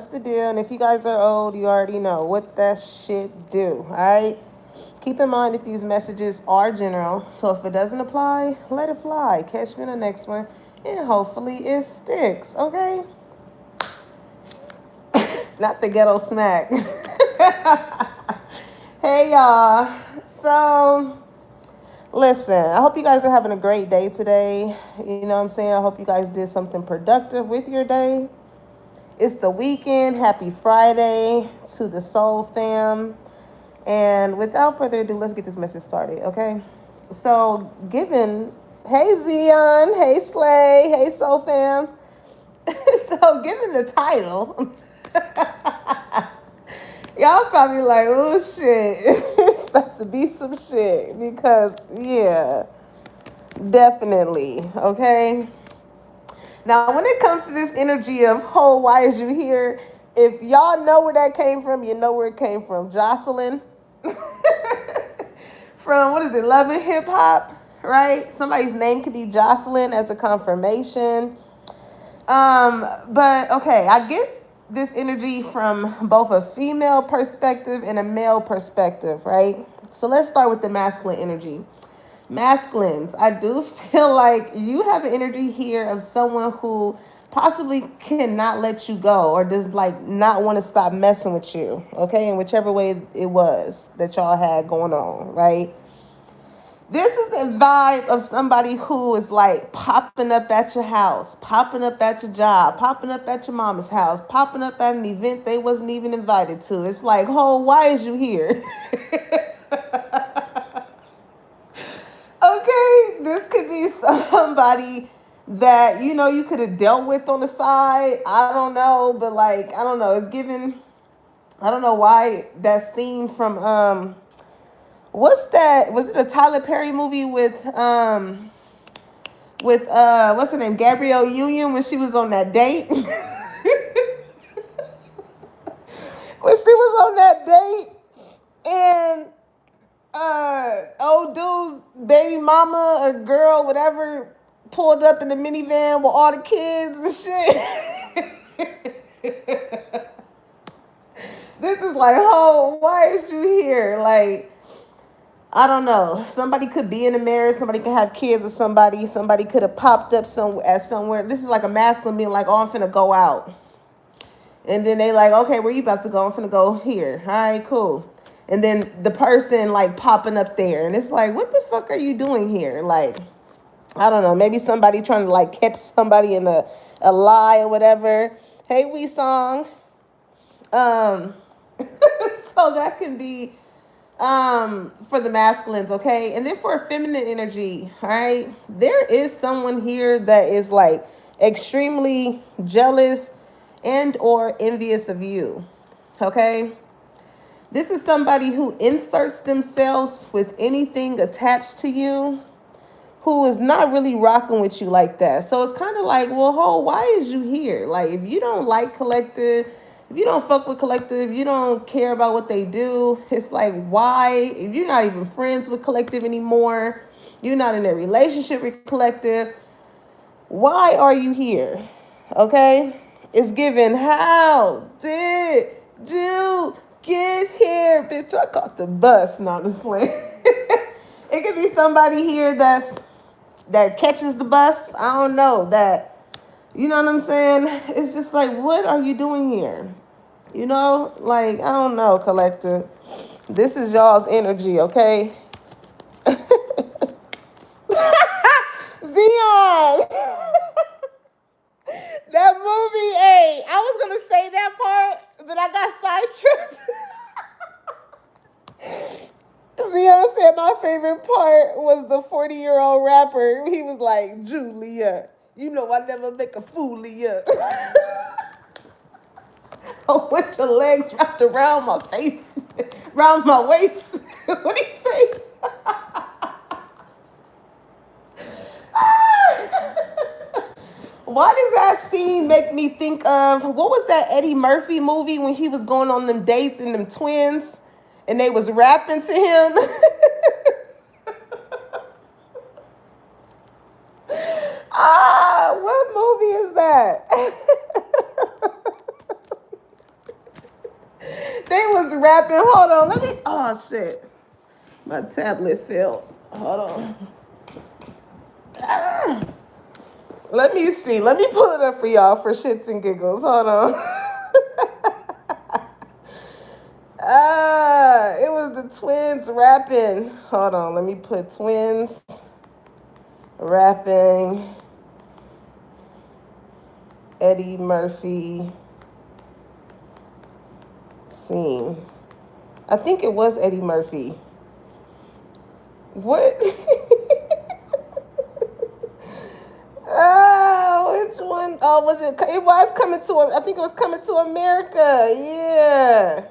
the deal. And if you guys are old, you already know what that shit do. All right. Keep in mind that these messages are general. So if it doesn't apply, let it fly. Catch me in the next one. And hopefully it sticks. Okay. Not the ghetto smack. Hey, y'all. So, listen, I hope you guys are having a great day today. You know what I'm saying? I hope you guys did something productive with your day. It's the weekend. Happy Friday to the Soul Fam. And without further ado, let's get this message started, okay? So, hey Zion, hey Slay, hey Soul Fam. So, given the title, y'all probably like, oh shit, it's about to be some shit. Because, yeah, definitely, okay? Now, when it comes to this energy of, oh, why is you here? If y'all know where that came from, you know where it came from. Jocelyn from, what is it, Love and Hip Hop, right? Somebody's name could be Jocelyn as a confirmation. But okay, I get this energy from both a female perspective and a male perspective, right? So let's start with the masculine energy. Masculines, I do feel like you have an energy here of someone who possibly cannot let you go or does like not want to stop messing with you, okay? In whichever way it was that y'all had going on, right? This is the vibe of somebody who is like popping up at your house, popping up at your job, popping up at your mama's house, popping up at an event they wasn't even invited to. It's like, oh, why is you here? Okay, this could be somebody that you could have dealt with on the side. I don't know, but like I don't know. It's given. I don't know why that scene from what's that? Was it a Tyler Perry movie with what's her name, Gabrielle Union, when she was on that date? When she was on that date and old dude's baby mama or girl, whatever, pulled up in the minivan with all the kids and shit. This is like, oh, why is you here? Like, I don't know. Somebody could be in a marriage. Somebody could have kids with somebody. Somebody could have popped up somewhere. This is like a masculine being like, oh, I'm finna go out. And then they like, okay, where you about to go? I'm finna go here. All right, cool. And then the person like popping up there. And it's like, what the fuck are you doing here? Like, I don't know. Maybe somebody trying to like catch somebody in a lie or whatever. Hey, we song. Um, so that can be for the masculines, okay? And then for a feminine energy, all right? There is someone here that is like extremely jealous and or envious of you, okay? This is somebody who inserts themselves with anything attached to you, who is not really rocking with you like that. So it's kind of like, well, why is you here? Like, if you don't like Collective, if you don't fuck with Collective, you don't care about what they do, it's like, why? If you're not even friends with Collective anymore, you're not in a relationship with Collective, why are you here? Okay? It's given, how did you get here? Bitch, I caught the bus, honestly. It could be somebody here that catches the bus. I don't know. That, you know what I'm saying? It's just like, what are you doing here? You know, like, I don't know, Collective. This is y'all's energy, okay? Zion! That movie, hey, I was going to say that part, but I got sidetracked. Zion said my favorite part was the 40-year-old rapper. He was like, Julia, you know I never make a fool of you. Oh, with your legs wrapped around my face, around my waist. What did he say? Why does that scene make me think of, what was that Eddie Murphy movie when he was going on them dates and them twins and they was rapping to him? What movie is that? They was rapping. Hold on, let me. Oh shit, my tablet fell. Hold on. Ah. Let me see. Let me pull it up for y'all for shits and giggles. Hold on. It was the twins rapping. Hold on, let me put twins rapping. Eddie Murphy scene. I think it was Eddie Murphy. What? Oh, which one? Oh, was it? It was Coming to. I think it was Coming to America. Yeah.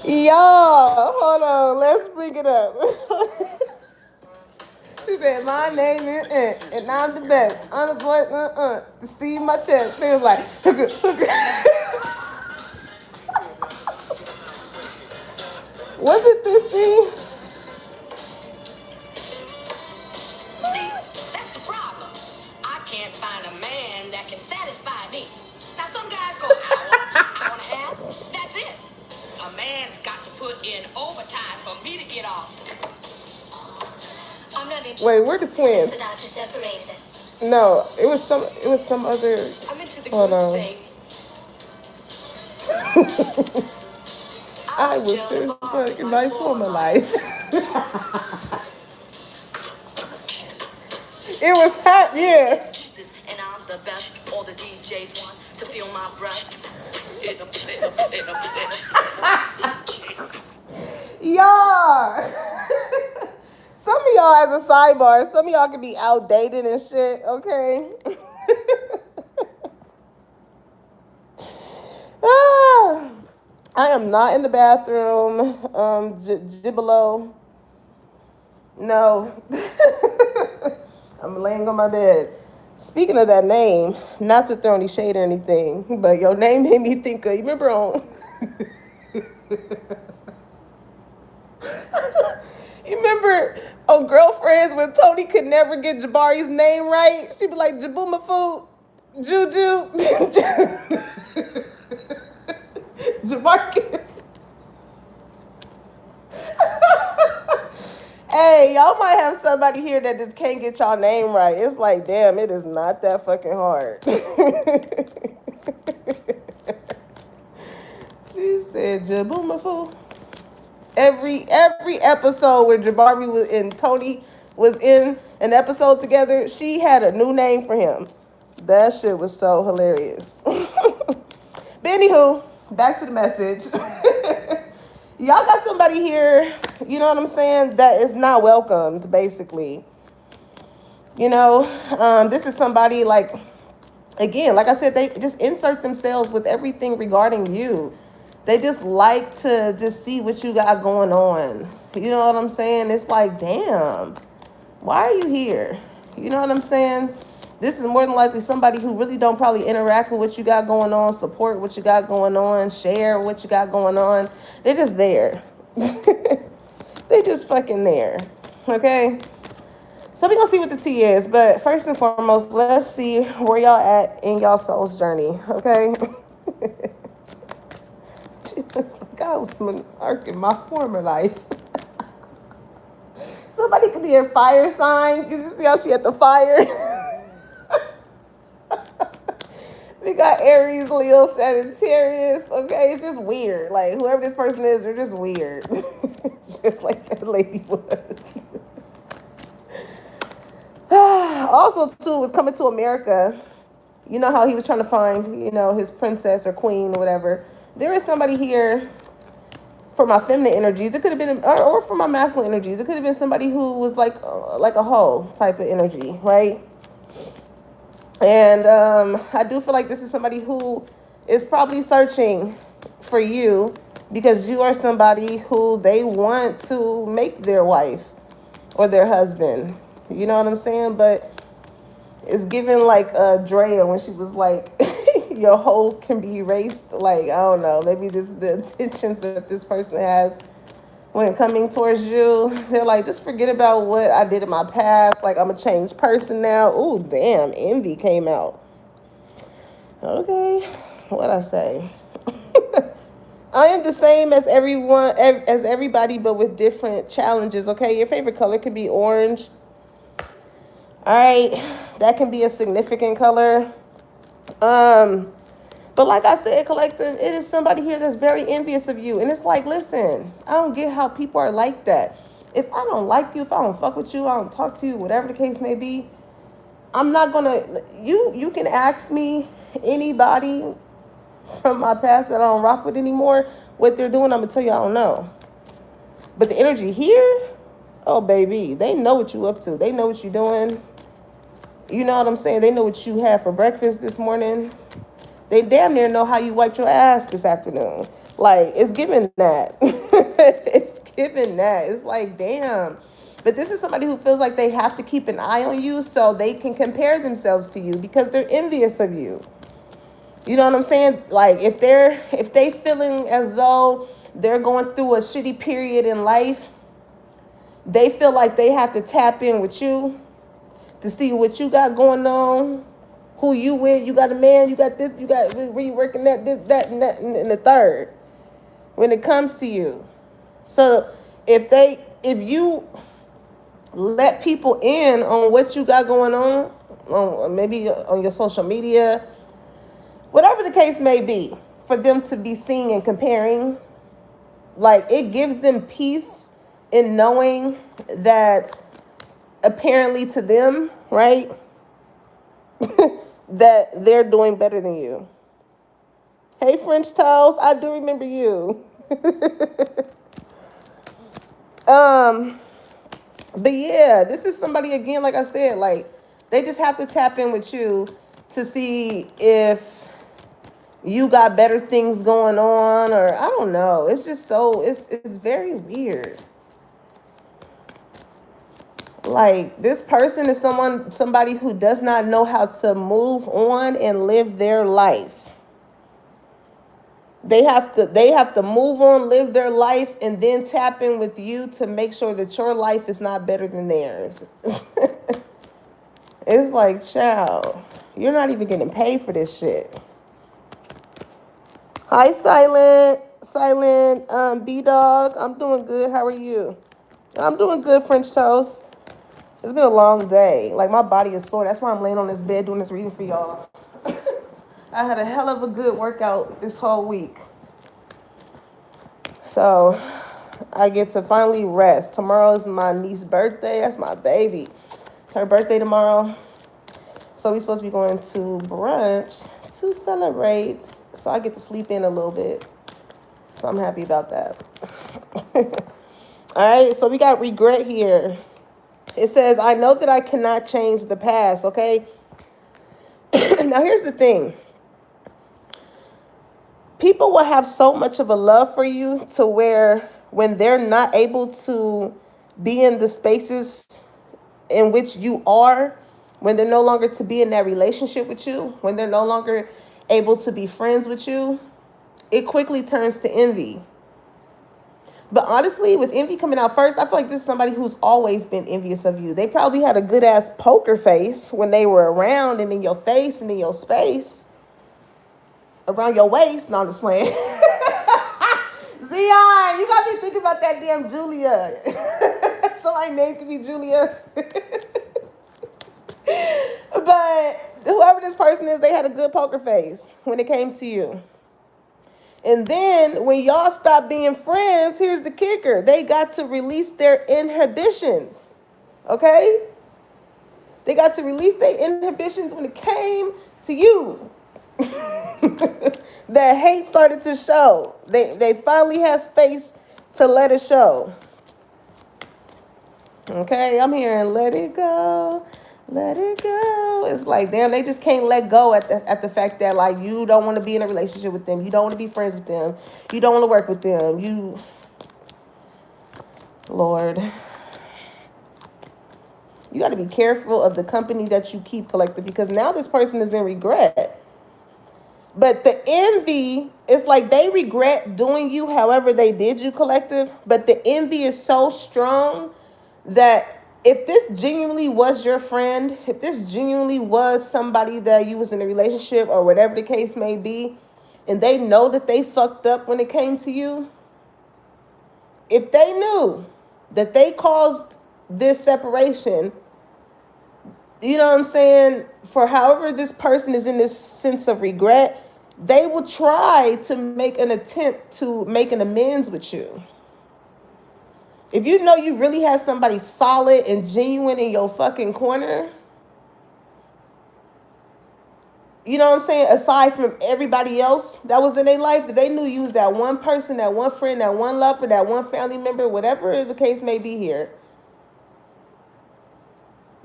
Y'all, hold on. Let's bring it up. She said, "My name is and I'm the best. I'm the boy. To see my chest." They was like, was it this scene? See, that's the problem. I can't find a man that can satisfy me. Now, some guys go hour and a half. That's it. A man's got to put in overtime for me to get off. I'm not interested. Wait, where the twins? Since the doctor separated us. No, it was some other. I'm into the Hold group on. thing. I was just fucking my former life. It was hot, yeah. And I'm the best. All the DJs want to feel my breath. Y'all. Some of y'all, as a sidebar, some of y'all can be outdated and shit, okay? I am not in the bathroom. Gibolo. No. I'm laying on my bed. Speaking of that name, not to throw any shade or anything, but your name made me think of, you remember on... You remember on Girlfriends when Tony could never get Jabari's name right? She'd be like, Jabumafu, Juju, Jamarcus. Hey, y'all might have somebody here that just can't get y'all name right. It's like, damn, it is not that fucking hard. She said, Jabumafu. Every episode where Jabari was and Tony was in an episode together, she had a new name for him. That shit was so hilarious. But anywho, back to the message. Y'all got somebody here, you know what I'm saying, that is not welcomed, basically. You know, this is somebody like, again, like I said, they just insert themselves with everything regarding you. They just like to just see what you got going on. You know what I'm saying? It's like, damn, why are you here? You know what I'm saying? This is more than likely somebody who really don't probably interact with what you got going on, support what you got going on, share what you got going on. They're just there. They just fucking there. Okay? So we're going to see what the tea is. But first and foremost, let's see where y'all at in y'all soul's journey. Okay? She was like, I was monarch in my former life. Somebody could be a fire sign. You see how she had the fire? We got Aries, Leo, Sagittarius. Okay, it's just weird. Like, whoever this person is, they're just weird. Just like that lady was. Also, too, with Coming to America, you know how he was trying to find, you know, his princess or queen or whatever. There is somebody here for my feminine energies. It could have been, or for my masculine energies. It could have been somebody who was like a hoe type of energy, right? And I do feel like this is somebody who is probably searching for you because you are somebody who they want to make their wife or their husband. You know what I'm saying? But it's given like Drea when she was like, your whole can be erased. Like, I don't know, maybe this is the intentions that this person has when coming towards you. They're like, just forget about what I did in my past. Like, I'm a changed person now. Ooh, damn, envy came out. Okay, what I say? I am the same as everyone, as everybody, but with different challenges. Okay, your favorite color could be orange. All right, that can be a significant color. Um, but like I said, collective, it is somebody here that's very envious of you, and it's like, listen, I don't get how people are like that. If I don't like you, if I don't fuck with you, I don't talk to you, whatever the case may be, I'm not gonna. You can ask me anybody from my past that I don't rock with anymore, what they're doing, I'm gonna tell you I don't know. But the energy here, oh baby, they know what you up to. They know what you're doing. You know what I'm saying? They know what you had for breakfast this morning. They damn near know how you wiped your ass this afternoon. Like, it's giving that. It's giving that. It's like, damn. But this is somebody who feels like they have to keep an eye on you so they can compare themselves to you because they're envious of you. You know what I'm saying? Like, if they feeling as though they're going through a shitty period in life, they feel like they have to tap in with you to see what you got going on, who you with. You got a man, you got this, you got where you working at, this, that, and the third. When it comes to you, so if you let people in on what you got going on maybe on your social media, whatever the case may be, for them to be seeing and comparing, like, it gives them peace in knowing that apparently to them, right, that they're doing better than you. Hey, French toast, I do remember you. um, but yeah, this is somebody again, like I said, like, they just have to tap in with you to see if you got better things going on, or I don't know. It's just so it's very weird. Like, this person is somebody who does not know how to move on and live their life. They have to move on, live their life, and then tap in with you to make sure that your life is not better than theirs. It's like, child, you're not even getting paid for this shit. Hi, Silent, B-Dog. I'm doing good. How are you? I'm doing good, French Toast. It's been a long day. Like, my body is sore. That's why I'm laying on this bed doing this reading for y'all. I had a hell of a good workout this whole week. So, I get to finally rest. Tomorrow is my niece's birthday. That's my baby. It's her birthday tomorrow. So, we're supposed to be going to brunch to celebrate. So, I get to sleep in a little bit. So, I'm happy about that. All right. So, we got regret here. It says, I know that I cannot change the past, okay? Now, here's the thing. People will have so much of a love for you to where when they're not able to be in the spaces in which you are, when they're no longer to be in that relationship with you, when they're no longer able to be friends with you, it quickly turns to envy. But honestly, with envy coming out first, I feel like this is somebody who's always been envious of you. They probably had a good ass poker face when they were around and in your face and in your space. Around your waist. No, I'm just playing. Zion, you got me thinking about that damn Julia. Somebody name could be Julia. But whoever this person is, they had a good poker face when it came to you. And then when y'all stop being friends, here's the kicker. They got to release their inhibitions. Okay? They got to release their inhibitions when it came to you. That hate started to show. They finally had space to let it show. Okay? I'm hearing let it go. Let it go. It's like, damn, they just can't let go at the fact that, like, you don't want to be in a relationship with them. You don't want to be friends with them. You don't want to work with them. Lord. You got to be careful of the company that you keep, collective, because now this person is in regret. But the envy, it's like they regret doing you however they did you, collective. But the envy is so strong that If this genuinely was your friend, if this genuinely was somebody that you was in a relationship or whatever the case may be, and they know that they fucked up when it came to you, if they knew that they caused this separation, you know what I'm saying, for however this person is in this sense of regret, they will try to make an attempt to make an amends with you. If you know you really had somebody solid and genuine in your fucking corner, you know what I'm saying, aside from everybody else that was in their life, if they knew you was that one person, that one friend, that one lover, that one family member, whatever the case may be here,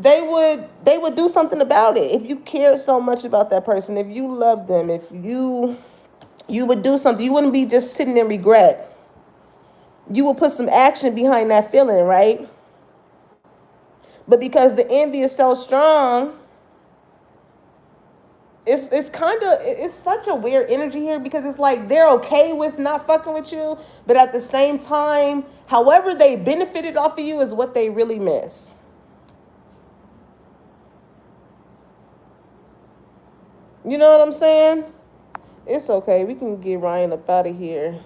they would do something about it. If you cared so much about that person, if you loved them, if you would do something. You wouldn't be just sitting in regret. You would put some action behind that feeling, right? But because the envy is so strong, it's kind of, it's such a weird energy here, because it's like they're okay with not fucking with you, but at the same time, however they benefited off of you is what they really miss. You know what I'm saying? It's okay. We can get Ryan up out of here.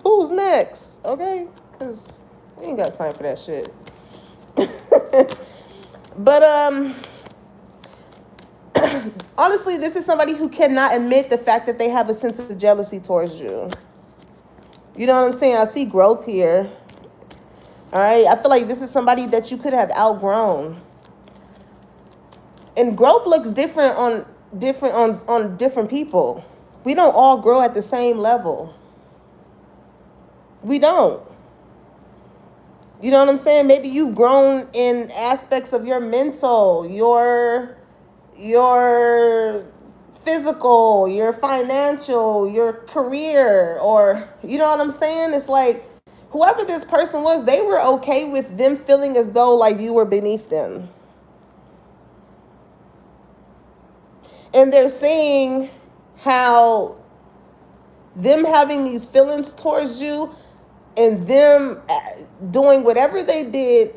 Who's next? Okay? Because we ain't got time for that shit. But honestly, this is somebody who cannot admit the fact that they have a sense of jealousy towards you. You know what I'm saying? I see growth here. All right? I feel like this is somebody that you could have outgrown. And growth looks different on different people. We don't all grow at the same level. We don't. You know what I'm saying? Maybe you've grown in aspects of your mental, your physical, your financial, your career, or you know what I'm saying? It's like whoever this person was, they were okay with them feeling as though like you were beneath them. And they're saying how them having these feelings towards you and them doing whatever they did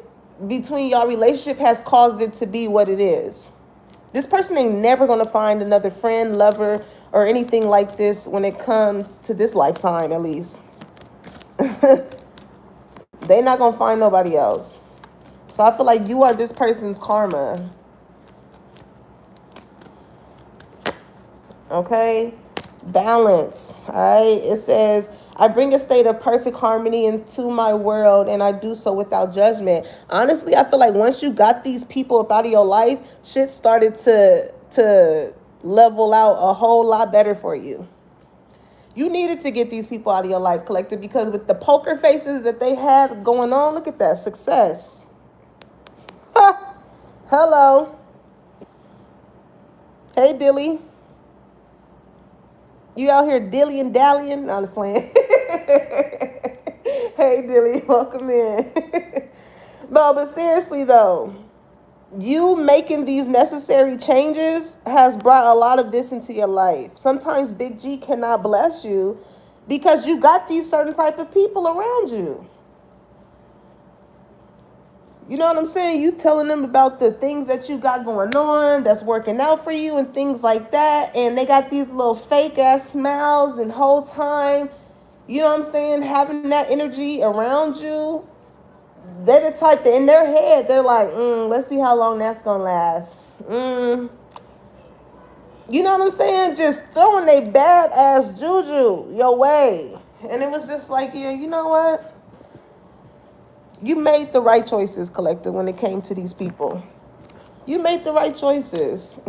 between y'all relationship has caused it to be what it is. This person ain't never going to find another friend, lover, or anything like this when it comes to this lifetime, at least. They're not going to find nobody else. So I feel like you are this person's karma. Okay? Balance. All right? It says, I bring a state of perfect harmony into my world, and I do so without judgment. Honestly, I feel like once you got these people up out of your life, shit started to level out a whole lot better for you. You needed to get these people out of your life, collective, because with the poker faces that they had going on, look at that success. Hello. Hey, Dilly. You out here dilly-and dallying? No, I'm just playing. Hey, Dilly, welcome in. No, but seriously, though, you making these necessary changes has brought a lot of this into your life. Sometimes Big G cannot bless you because you got these certain type of people around you. You know what I'm saying? You telling them about the things that you got going on that's working out for you and things like that. And they got these little fake ass smiles and whole time, you know what I'm saying, having that energy around you. They're the type that in their head, they're like, let's see how long that's going to last. You know what I'm saying? Just throwing a bad ass juju your way. And it was just like, yeah, you know what? You made the right choices, collective, when it came to these people. You made the right choices.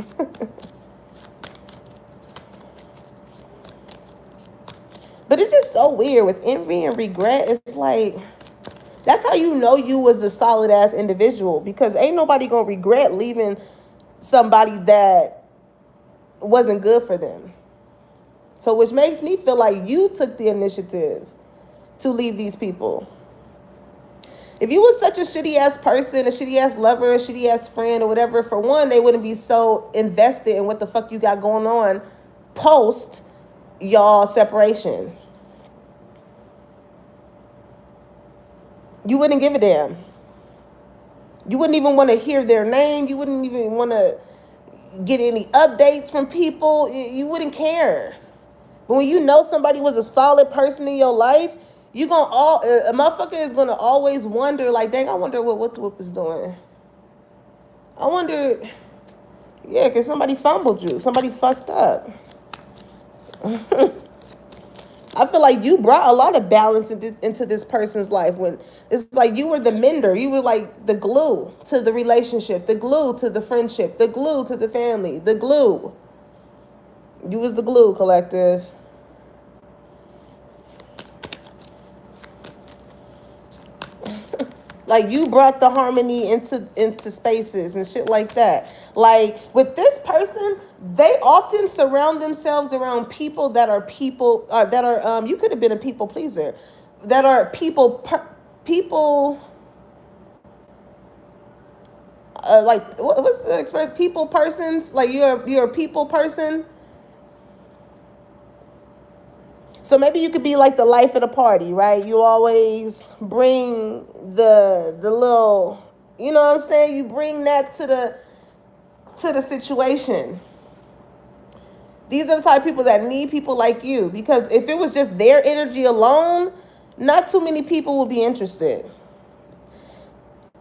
But it's just so weird with envy and regret. It's like, that's how you know you was a solid ass individual, because ain't nobody gonna regret leaving somebody that wasn't good for them. So which makes me feel like you took the initiative to leave these people. If you was such a shitty ass person, a shitty ass lover, a shitty ass friend, or whatever, for one, they wouldn't be so invested in what the fuck you got going on post y'all separation. You wouldn't give a damn. You wouldn't even want to hear their name. You wouldn't even want to get any updates from people. You wouldn't care. But when you know somebody was a solid person in your life, you gonna a motherfucker is gonna always wonder, like, dang, I wonder what the whoop is doing. I wonder, yeah, cause somebody fumbled you, somebody fucked up. I feel like you brought a lot of balance into this person's life when it's like you were the mender, you were like the glue to the relationship, the glue to the friendship, the glue to the family, the glue. You was the glue, collective. Like you brought the harmony into spaces and shit like that. Like with this person, they often surround themselves around people that are you could have been a people pleaser, that are people like what's the expression, people persons, like you're a people person. So maybe you could be like the life of the party, right? You always bring the little, you know what I'm saying? You bring that to the situation. These are the type of people that need people like you, because if it was just their energy alone, not too many people will be interested.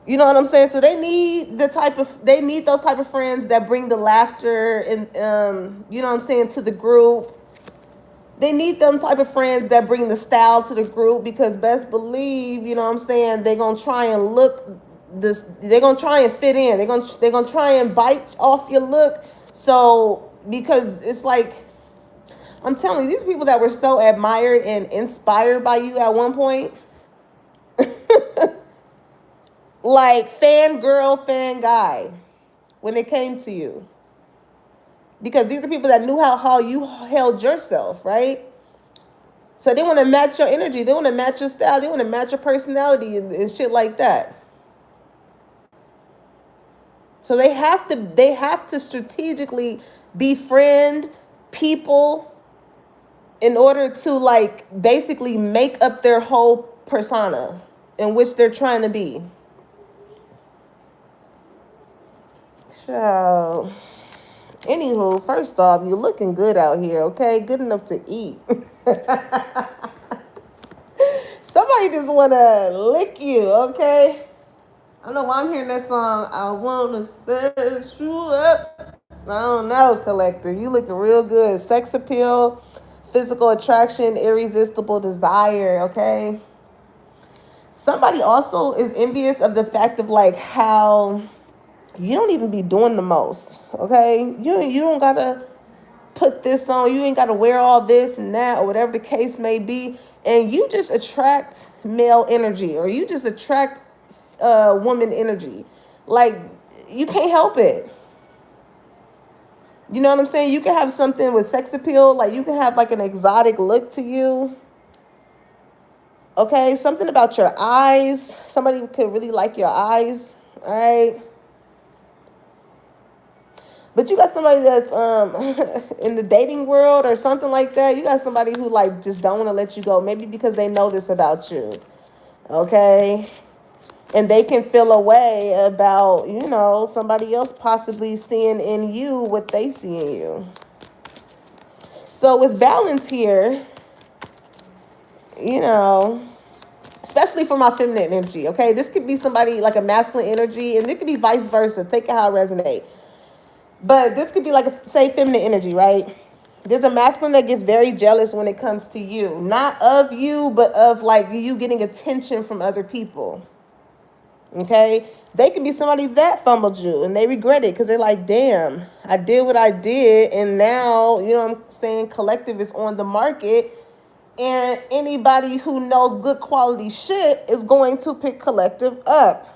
You know what I'm saying? So they need those type of friends that bring the laughter and you know what I'm saying, to the group. They need them type of friends that bring the style to the group, because best believe, you know what I'm saying, they're gonna try and they're gonna try and fit in. They're gonna try and bite off your look. So because it's like, I'm telling you, these people that were so admired and inspired by you at one point, like fangirl, fan guy, when it came to you. Because these are people that knew how you held yourself, right? So they want to match your energy. They want to match your style. They want to match your personality and shit like that. So they have to strategically befriend people in order to like basically make up their whole persona in which they're trying to be. So, anywho, first off, you're looking good out here, okay? Good enough to eat. Somebody just wanna lick you, okay? I don't know why I'm hearing that song. I wanna set you up. I don't know, collective. You looking real good. Sex appeal, physical attraction, irresistible desire, okay? Somebody also is envious of the fact of like how you don't even be doing the most, okay? You don't gotta put this on. You ain't gotta wear all this and that or whatever the case may be, and you just attract male energy, or you just attract woman energy. Like you can't help it. You know what I'm saying? You can have something with sex appeal, like you can have like an exotic look to you. Okay, something about your eyes. Somebody could really like your eyes. All right. But you got somebody that's in the dating world or something like that. You got somebody who like just don't want to let you go. Maybe because they know this about you. Okay. And they can feel a way about, you know, somebody else possibly seeing in you what they see in you. So with balance here, you know, especially for my feminine energy, okay? This could be somebody like a masculine energy, and it could be vice versa. Take it how it resonates. But this could be like, say, feminine energy, right? There's a masculine that gets very jealous when it comes to you. Not of you, but of like you getting attention from other people. Okay? They could be somebody that fumbled you and they regret it because they're like, damn, I did what I did. And now, you know what I'm saying, collective is on the market. And anybody who knows good quality shit is going to pick collective up.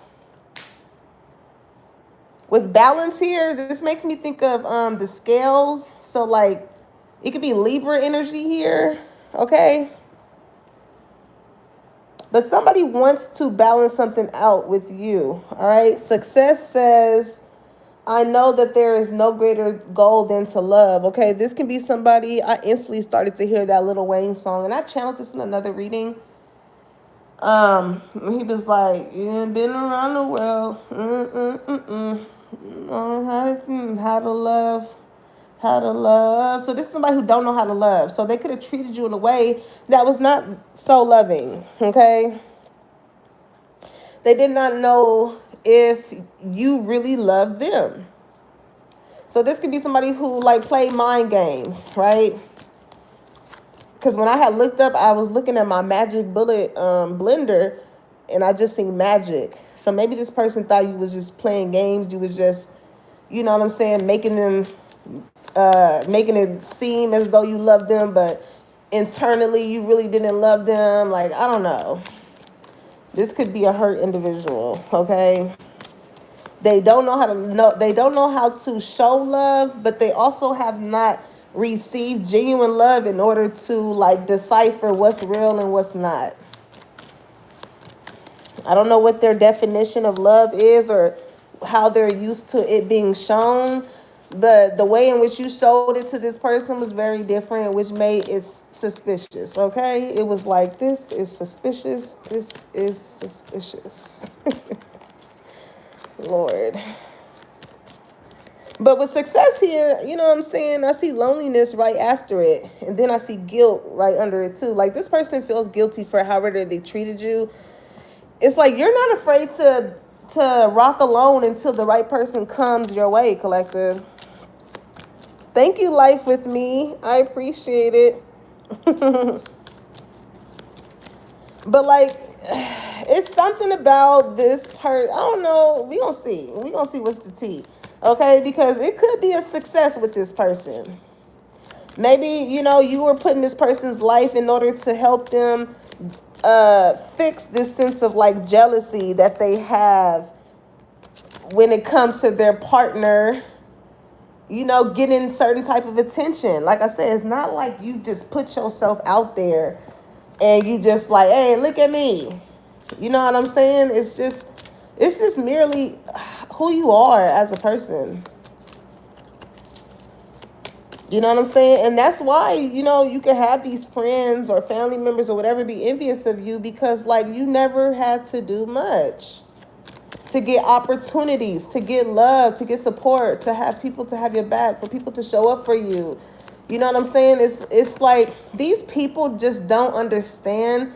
With balance here, this makes me think of the scales. So like it could be Libra energy here, okay? But somebody wants to balance something out with you, all right? Success says, I know that there is no greater goal than to love, okay? This can be somebody, I instantly started to hear that Lil Wayne song, and I channeled this in another reading. He was like, "You ain't been around the world. How to love, how to love." So this is somebody who don't know how to love. So they could have treated you in a way that was not so loving. Okay, they did not know if you really loved them. So this could be somebody who like played mind games, right? Because when I had looked up, I was looking at my magic bullet blender, and I just seen magic. So maybe this person thought you was just playing games. You was just, you know what I'm saying, making it seem as though you loved them, but internally you really didn't love them. Like, I don't know. This could be a hurt individual. Okay. They don't know how to know. They don't know how to show love, but they also have not received genuine love in order to like decipher what's real and what's not. I don't know what their definition of love is or how they're used to it being shown, but the way in which you showed it to this person was very different, which made it suspicious. Okay, it was like, this is suspicious. This is suspicious. Lord. But with success here, you know what I'm saying? I see loneliness right after it. And then I see guilt right under it too. Like, this person feels guilty for however they treated you. It's like you're not afraid to rock alone until the right person comes your way, collective. Thank you, life with me. I appreciate it. But like, it's something about this part. I don't know. We gonna see. We gonna see what's the tea. Okay, because it could be a success with this person. Maybe, you know, you were put in this person's life in order to help them fix this sense of like jealousy that they have when it comes to their partner, you know, getting certain type of attention. Like I said, it's not like you just put yourself out there and you just like, hey, look at me. You know what I'm saying? It's just merely who you are as a person. You know what I'm saying? And that's why, you know, you can have these friends or family members or whatever be envious of you, because like you never had to do much to get opportunities, to get love, to get support, to have people to have your back, for people to show up for you. You know what I'm saying? It's like these people just don't understand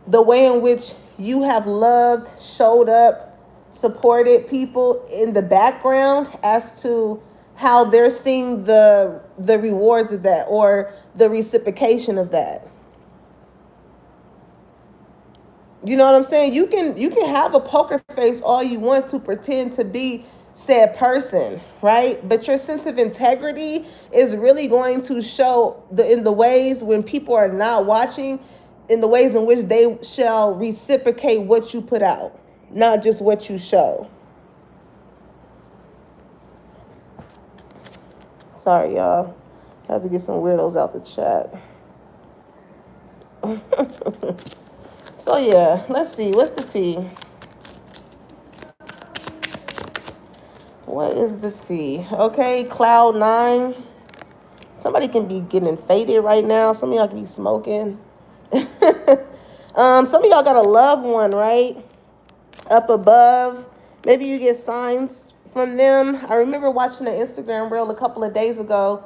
the way in which you have loved, showed up, supported people in the background as to how they're seeing the rewards of that or the reciprocation of that. You know what I'm saying? You can have a poker face all you want to pretend to be said person, right? But your sense of integrity is really going to show in the ways when people are not watching, in the ways in which they shall reciprocate what you put out, not just what you show. Sorry, y'all. I have to get some weirdos out the chat. So yeah, let's see. What's the tea? What is the tea? Okay, cloud 9. Somebody can be getting faded right now. Some of y'all can be smoking. Some of y'all got a loved one, right? Up above. Maybe you get signs from them. I remember watching an Instagram reel a couple of days ago,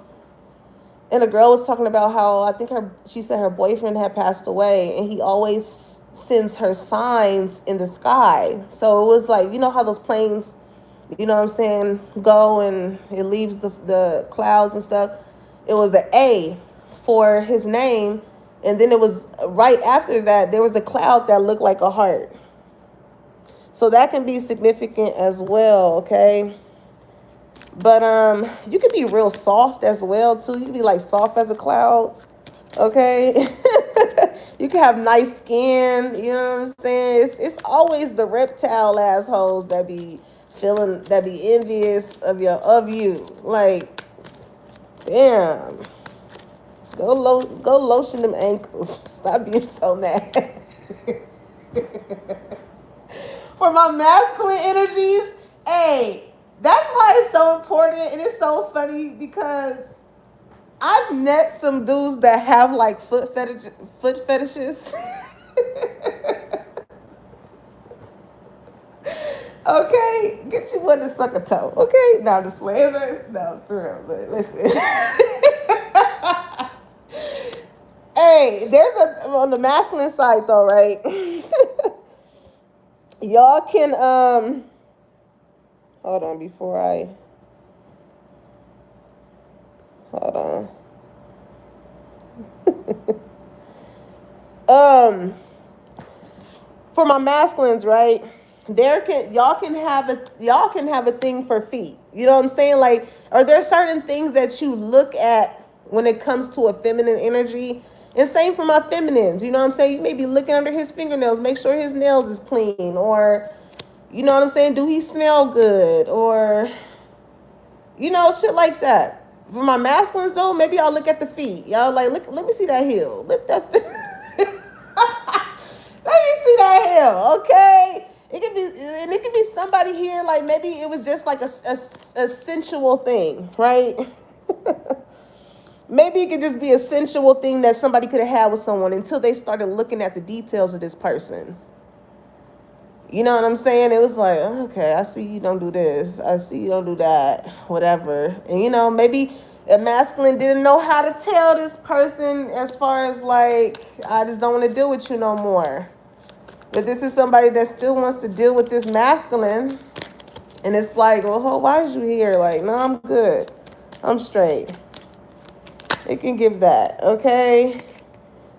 and a girl was talking about how I think she said her boyfriend had passed away, and he always sends her signs in the sky. So it was like, you know how those planes, you know what I'm saying, go and it leaves the clouds and stuff. It was an A for his name, and then it was right after that there was a cloud that looked like a heart. So that can be significant as well, okay? But you can be real soft as well too. You can be like soft as a cloud, okay? You can have nice skin, you know what I'm saying? It's always the reptile assholes that be envious of you. Like, damn. Go lotion them ankles. Stop being so mad. For my masculine energies, hey, that's why it's so important, and it's so funny because I've met some dudes that have like foot fetishes. Okay, get you one to suck a toe. Okay, no, I'm just playing. No, for real. But listen. Hey, there's a on the masculine side though, right? Y'all can hold on before I hold on. um for my masculines, right? There can y'all can have a thing for feet. You know what I'm saying? Like, are there certain things that you look at when it comes to a feminine energy? And same for my feminines. You know what I'm saying? You may be looking under his fingernails, make sure his nails is clean, or you know what I'm saying? Do he smell good? Or shit like that. For my masculines though, maybe I'll look at the feet. Y'all like, look, let me see that heel. Lift that. Let me see that heel, okay? It could be somebody here, like maybe it was just like a sensual thing, right? Maybe it could just be a sensual thing that somebody could have had with someone until they started looking at the details of this person. You know what I'm saying? It was like, okay, I see you don't do this. I see you don't do that. Whatever. And maybe a masculine didn't know how to tell this person as far as like, I just don't want to deal with you no more. But this is somebody that still wants to deal with this masculine. And it's like, well, why is you here? Like, no, I'm good. I'm straight. It can give that, okay?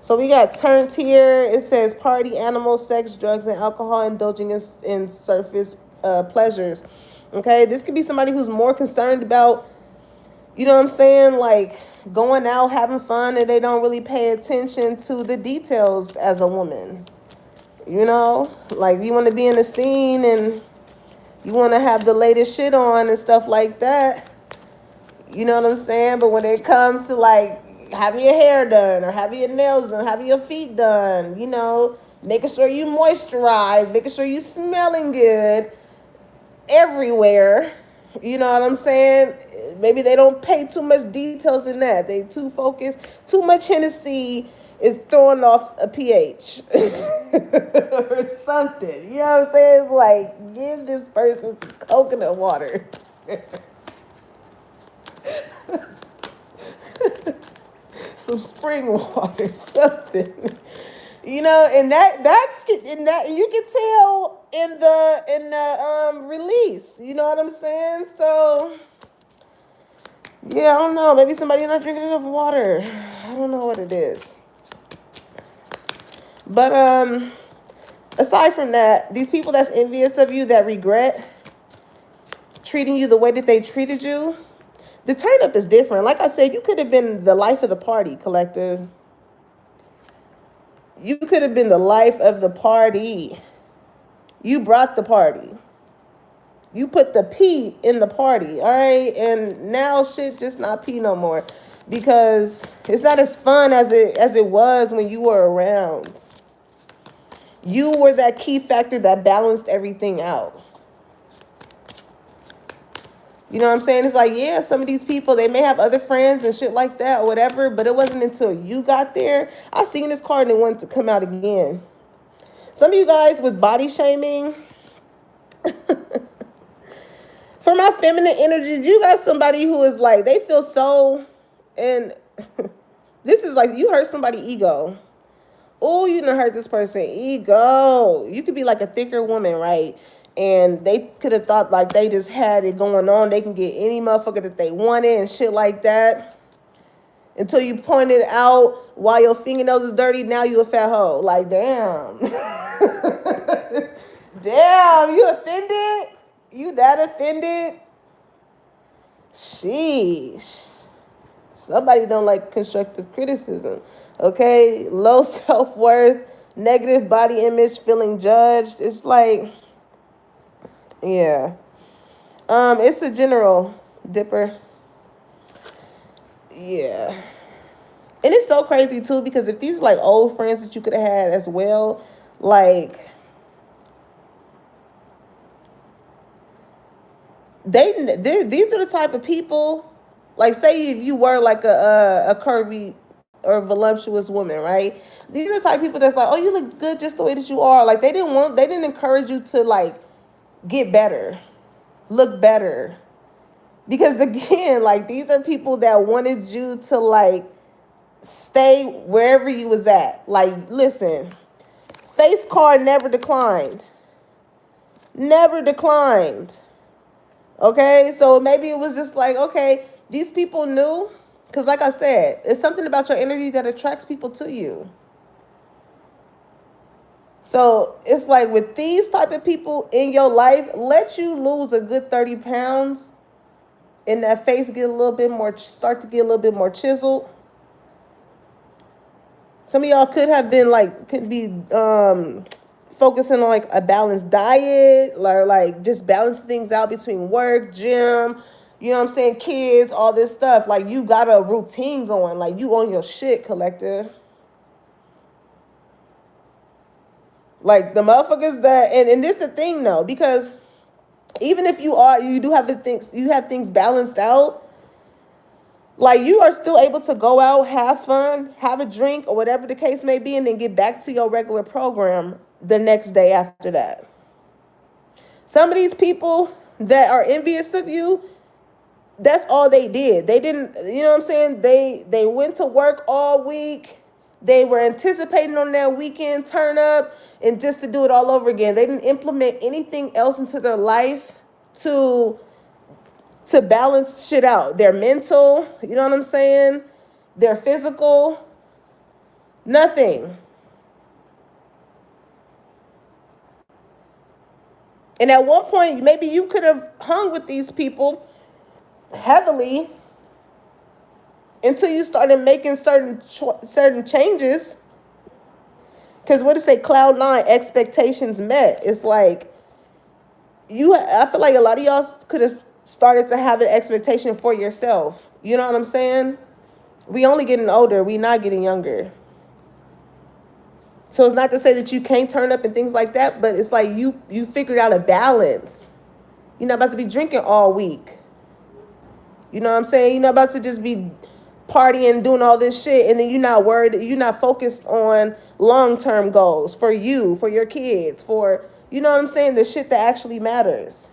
So we got turned here. It says party, animals, sex, drugs, and alcohol, indulging in surface pleasures. Okay, this could be somebody who's more concerned about, you know what I'm saying, like going out, having fun, and they don't really pay attention to the details as a woman. Like you want to be in the scene and you want to have the latest shit on and stuff like that. You know what I'm saying? But when it comes to like having your hair done or having your nails done, having your feet done, making sure you moisturize, making sure you smelling good everywhere. You know what I'm saying? Maybe they don't pay too much details in that. They too focused. Too much Hennessy is throwing off a pH or something. You know what I'm saying? It's like, give this person some coconut water. Some spring water, something. And that you can tell in the release. You know what I'm saying? So yeah, I don't know. Maybe somebody's not drinking enough water. I don't know what it is. But aside from that, these people that's envious of you, that regret treating you the way that they treated you, the turn up is different. Like I said, you could have been the life of the party, collective. You could have been the life of the party. You brought the party. You put the P in the party, all right? And now shit just not P no more because it's not as fun as it was when you were around. You were that key factor that balanced everything out. You know what I'm saying? It's like, yeah, some of these people, they may have other friends and shit like that or whatever, but it wasn't until you got there. I seen this card and it wanted to come out again. Some of you guys with body shaming, for my feminine energy, you got somebody who is like, they feel so, and this is like, you hurt somebody's ego. Oh, you done hurt this person ego. You could be like a thicker woman, right? And they could have thought like they just had it going on. They can get any motherfucker that they wanted and shit like that. Until you pointed out while your fingernails is dirty, now you a fat hoe. Like, damn. Damn, you offended? You that offended? Sheesh. Somebody don't like constructive criticism. Okay? Low self-worth, negative body image, feeling judged. It's like, yeah. It's a general dipper. Yeah. And it's so crazy too, because if these like old friends that you could have had as well, like these are the type of people, like say if you were like a curvy or voluptuous woman, right? These are the type of people that's like, oh, you look good just the way that you are. Like they didn't encourage you to like get better, look better. Because again, like these are people that wanted you to like stay wherever you was at. Like, listen, face card never declined. Never declined. Okay, so maybe it was just like, okay, these people knew. Because like I said, it's something about your energy that attracts people to you. So it's like with these type of people in your life, let you lose a good 30 pounds and that face get a little bit more, start to get a little bit more chiseled. Some of y'all could have been like, could be focusing on like a balanced diet, or like just balance things out between work, gym, you know what I'm saying, kids, all this stuff. Like you got a routine going, like you on your shit, collective. Like the motherfuckers that, and this is the thing though, because even if you do have the things, you have things balanced out, like you are still able to go out, have fun, have a drink or whatever the case may be, and then get back to your regular program the next day after that. Some of these people that are envious of you, that's all they did. They didn't, you know what I'm saying? They went to work all week. They were anticipating on that weekend turn up and just to do it all over again. They didn't implement anything else into their life to balance shit out. Their mental, you know what I'm saying? Their physical, nothing. And at one point, maybe you could have hung with these people heavily until you started making certain changes. Because what it say, cloud nine, expectations met. It's like I feel like a lot of y'all could have started to have an expectation for yourself. You know what I'm saying? We only getting older. We not getting younger. So it's not to say that you can't turn up and things like that, but it's like you figured out a balance. You're not about to be drinking all week. You know what I'm saying? You're not about to just be partying, doing all this shit, and then you're not worried, you're not focused on long-term goals for you, for your kids, for, you know what I'm saying, the shit that actually matters.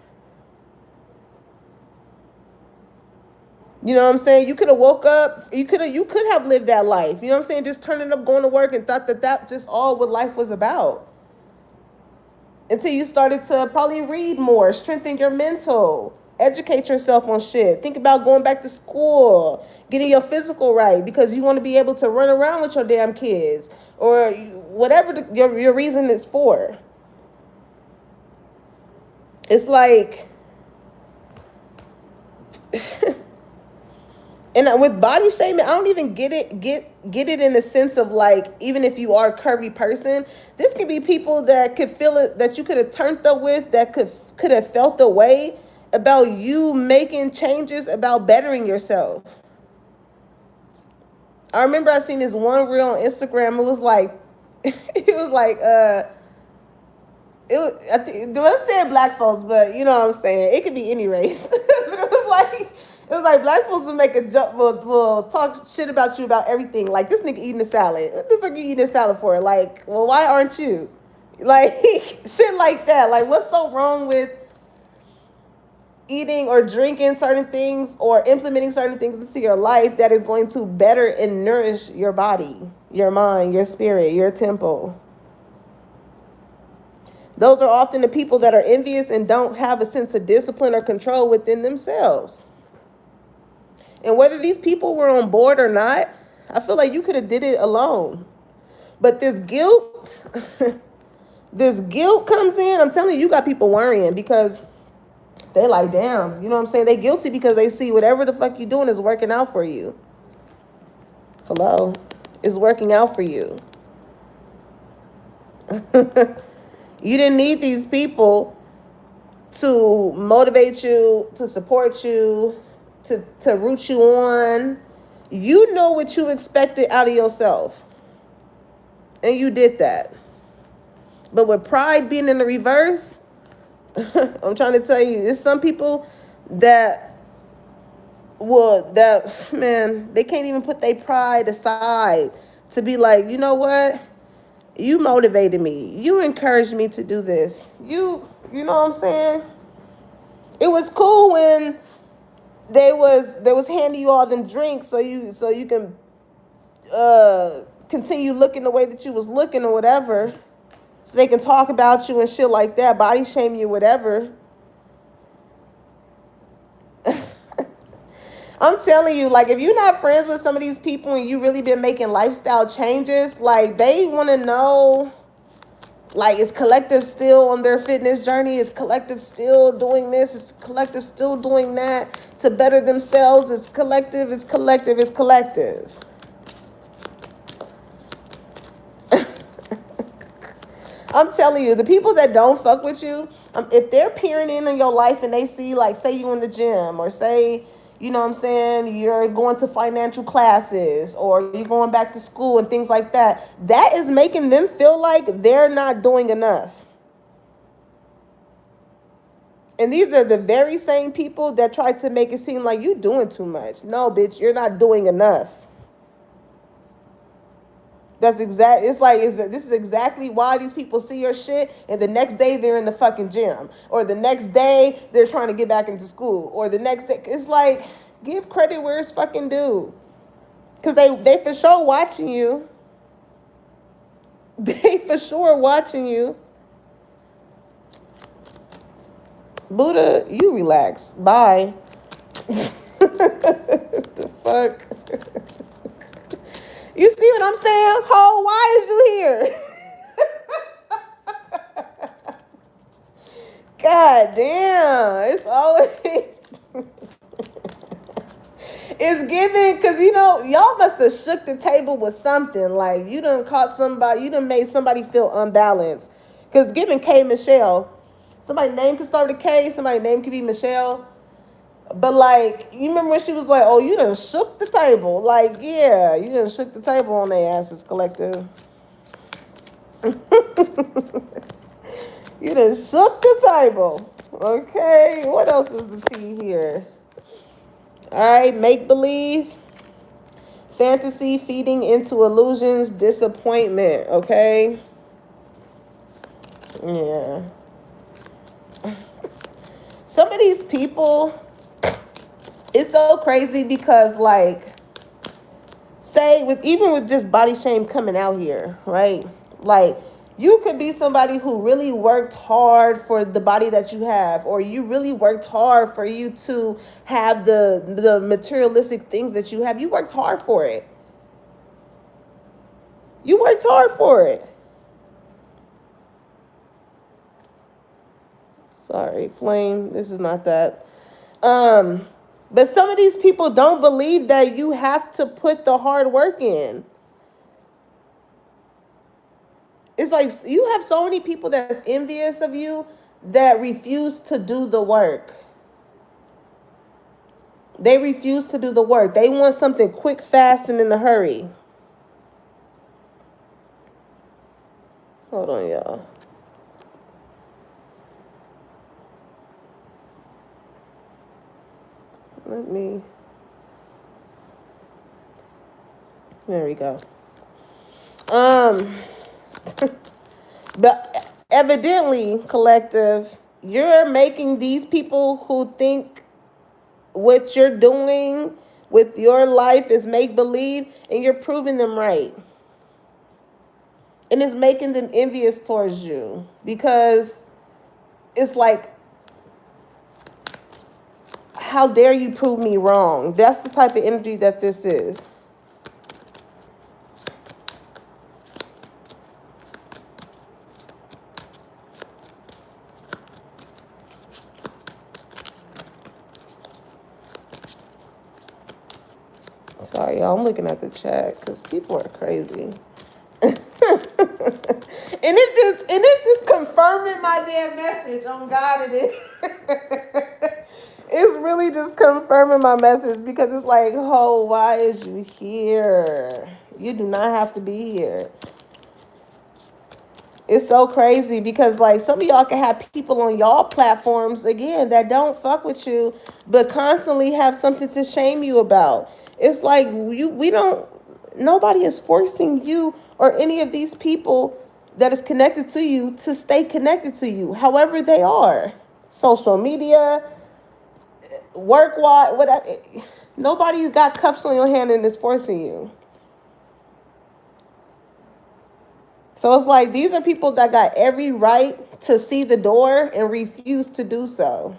You know what I'm saying? You could have woke up, you could have lived that life. You know what I'm saying? Just turning up, going to work, and thought that just all what life was about. Until you started to probably read more, strengthen your mental, educate yourself on shit. Think about going back to school, getting your physical right because you want to be able to run around with your damn kids or whatever your reason is for. It's like, and with body shaming, I don't even get it in the sense of like, even if you are a curvy person, this could be people that could feel it, that you could have turned up with, that could have felt the way about you making changes, about bettering yourself. I remember I seen this one reel on Instagram. It was like, I said black folks, but you know what I'm saying. It could be any race. But it was like black folks will make a joke, will talk shit about you about everything. Like this nigga eating a salad. What the fuck are you eating a salad for? Like, well, why aren't you? Like shit like that. Like, what's so wrong with eating or drinking certain things or implementing certain things into your life that is going to better and nourish your body, your mind, your spirit, your temple? Those are often the people that are envious and don't have a sense of discipline or control within themselves. And whether these people were on board or not, I feel like you could have did it alone. But this guilt, this guilt comes in. I'm telling you, you got people worrying because they like, damn, you know what I'm saying? They guilty because they see whatever the fuck you doing is working out for you. Hello? It's working out for you. You didn't need these people to motivate you, to support you, to root you on. You know what you expected out of yourself. And you did that. But with pride being in the reverse, I'm trying to tell you, it's some people that they can't even put their pride aside to be like, you know what? You motivated me. You encouraged me to do this. You know what I'm saying? It was cool when they was handing you all them drinks so you can continue looking the way that you was looking or whatever. So they can talk about you and shit like that, body shame you, whatever. I'm telling you, like, if you're not friends with some of these people and you really been making lifestyle changes, like, they want to know, like, is collective still on their fitness journey? Is collective still doing this? Is collective still doing that to better themselves? Is collective, is collective, is collective. I'm telling you, the people that don't fuck with you, if they're peering in your life and they see, like, say you in the gym, or say, you know what I'm saying, you're going to financial classes, or you're going back to school and things like that, that is making them feel like they're not doing enough. And these are the very same people that try to make it seem like you doing too much. No, bitch, you're not doing enough. This is exactly why these people see your shit, and the next day they're in the fucking gym, or the next day they're trying to get back into school, or the next day. It's like, give credit where it's fucking due, because they for sure watching you. They for sure watching you. Buddha, you relax. Bye. The fuck. You see what I'm saying? Ho, why is you here? God damn. It's always it's giving, because y'all must have shook the table with something. Like, you done caught somebody, you done made somebody feel unbalanced. Because giving K Michelle, somebody's name could start with a K, somebody's name could be Michelle. But, like, you remember when she was like, oh, you done shook the table. Like, yeah, you done shook the table on their asses, collective. You done shook the table. Okay, what else is the tea here? All right, make believe, fantasy, feeding into illusions, disappointment. Okay. Yeah. Some of these people, it's so crazy because, like, say even with just body shame coming out here, right? Like, you could be somebody who really worked hard for the body that you have, or you really worked hard for you to have the materialistic things that you have. You worked hard for it. You worked hard for it. Sorry, Flame. This is not that. But some of these people don't believe that you have to put the hard work in. It's like you have so many people that's envious of you that refuse to do the work. They refuse to do the work. They want something quick, fast, and in a hurry. Hold on, y'all. There we go. But evidently, collective, you're making these people who think what you're doing with your life is make believe, and you're proving them right. And it's making them envious towards you, because it's like, how dare you prove me wrong? That's the type of energy that this is. Sorry, y'all. I'm looking at the chat because people are crazy. and it's just confirming my damn message. On God, it is. It's really just confirming my message, because it's like, oh, why is you here? You do not have to be here. It's so crazy because, like, some of y'all can have people on y'all platforms, again, that don't fuck with you, but constantly have something to shame you about. It's like, nobody is forcing you or any of these people that is connected to you to stay connected to you, however they are. Social media, work, whatever. Nobody's got cuffs on your hand and is forcing you. So it's like these are people that got every right to see the door and refuse to do so.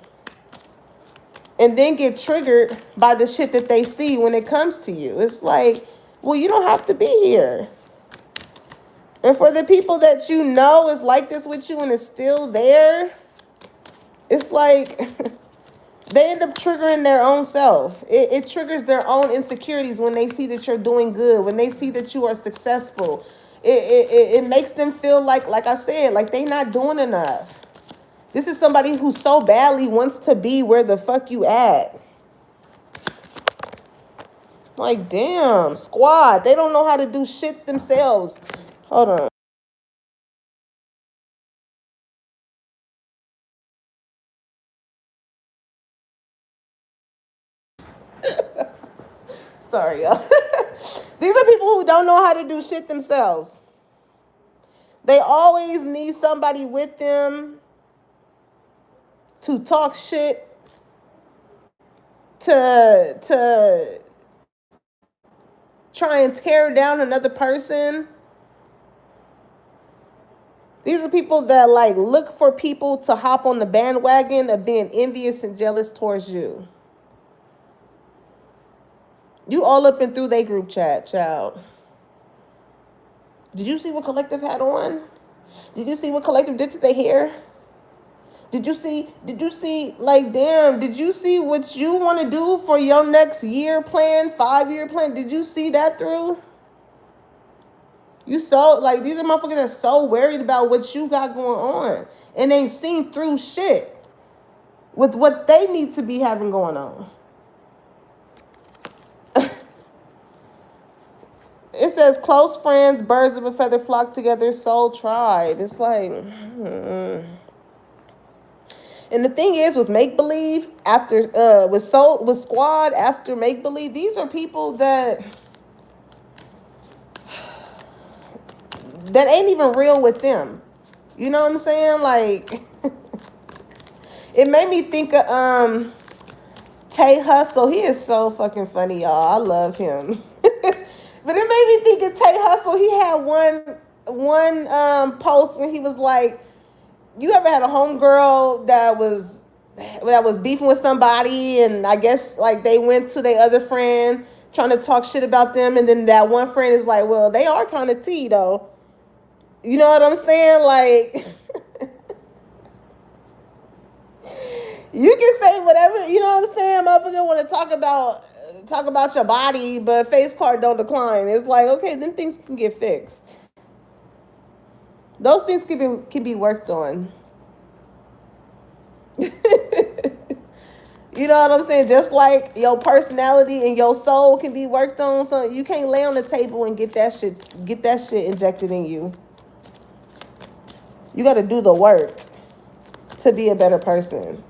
And then get triggered by the shit that they see when it comes to you. It's like, well, you don't have to be here. And for the people that you know is like this with you and is still there, it's like they end up triggering their own self. It triggers their own insecurities when they see that you're doing good, when they see that you are successful. It makes them feel like I said, like they not doing enough. This is somebody who so badly wants to be where the fuck you at. Like, damn, squad. They don't know how to do shit themselves. Hold on. Sorry, y'all. These are people who don't know how to do shit themselves. They always need somebody with them to talk shit, to try and tear down another person. These are people that like look for people to hop on the bandwagon of being envious and jealous towards you. You all up and through their group chat, child. Did you see what Collective had on? Did you see what Collective did to their hair? Did you see, like, damn, did you see what you want to do for your next year plan, 5-year plan? Did you see that through? You so, like, these are motherfuckers that are so worried about what you got going on and ain't seen through shit with what they need to be having going on. It says close friends, birds of a feather flock together, soul tribe. It's like, And the thing is, with make believe, after with squad after make believe, these are people that ain't even real with them. You know what I'm saying? Like, it made me think of Tay Hustle. He is so fucking funny, y'all. I love him. But it made me think of Tay Hustle. He had one post when he was like, you ever had a homegirl that was beefing with somebody, and I guess like they went to their other friend trying to talk shit about them, and then that one friend is like, well, they are kind of tea though. You know what I'm saying? Like, you can say whatever, you know what I'm saying? Motherfucker want to talk about your body, but face card don't decline. It's like, okay, then things can get fixed. Those things can be worked on. You know what I'm saying? Just like your personality and your soul can be worked on, so you can't lay on the table and get that shit injected in you. You got to do the work to be a better person.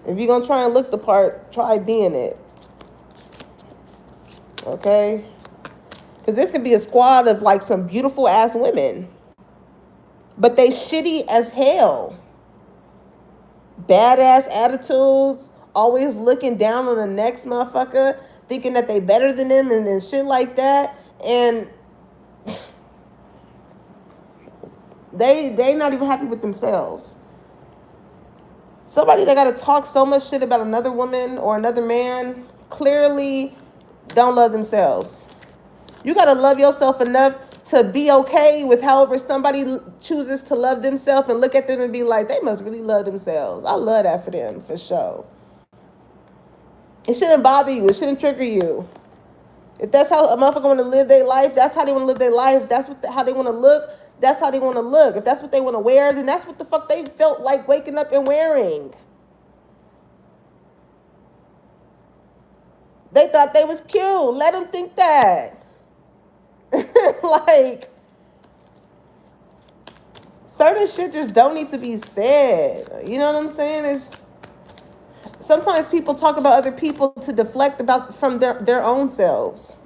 If you're going to try and look the part, try being it. Okay? Because this could be a squad of like some beautiful ass women. But they shitty as hell. Badass attitudes. Always looking down on the next motherfucker. Thinking that they better than them and shit like that. And they not even happy with themselves. Somebody that got to talk so much shit about another woman or another man clearly don't love themselves. You got to love yourself enough to be okay with however somebody chooses to love themselves and look at them and be like, they must really love themselves. I love that for them, for sure. It shouldn't bother you. It shouldn't trigger you. If that's how a motherfucker want to live their life, that's how they want to live their life. If that's how they want to look, that's how they want to look. If that's what they want to wear, then that's what the fuck they felt like waking up and wearing. They thought they was cute. Let them think that. Like, certain shit just don't need to be said. You know what I'm saying? It's sometimes people talk about other people to deflect from their own selves.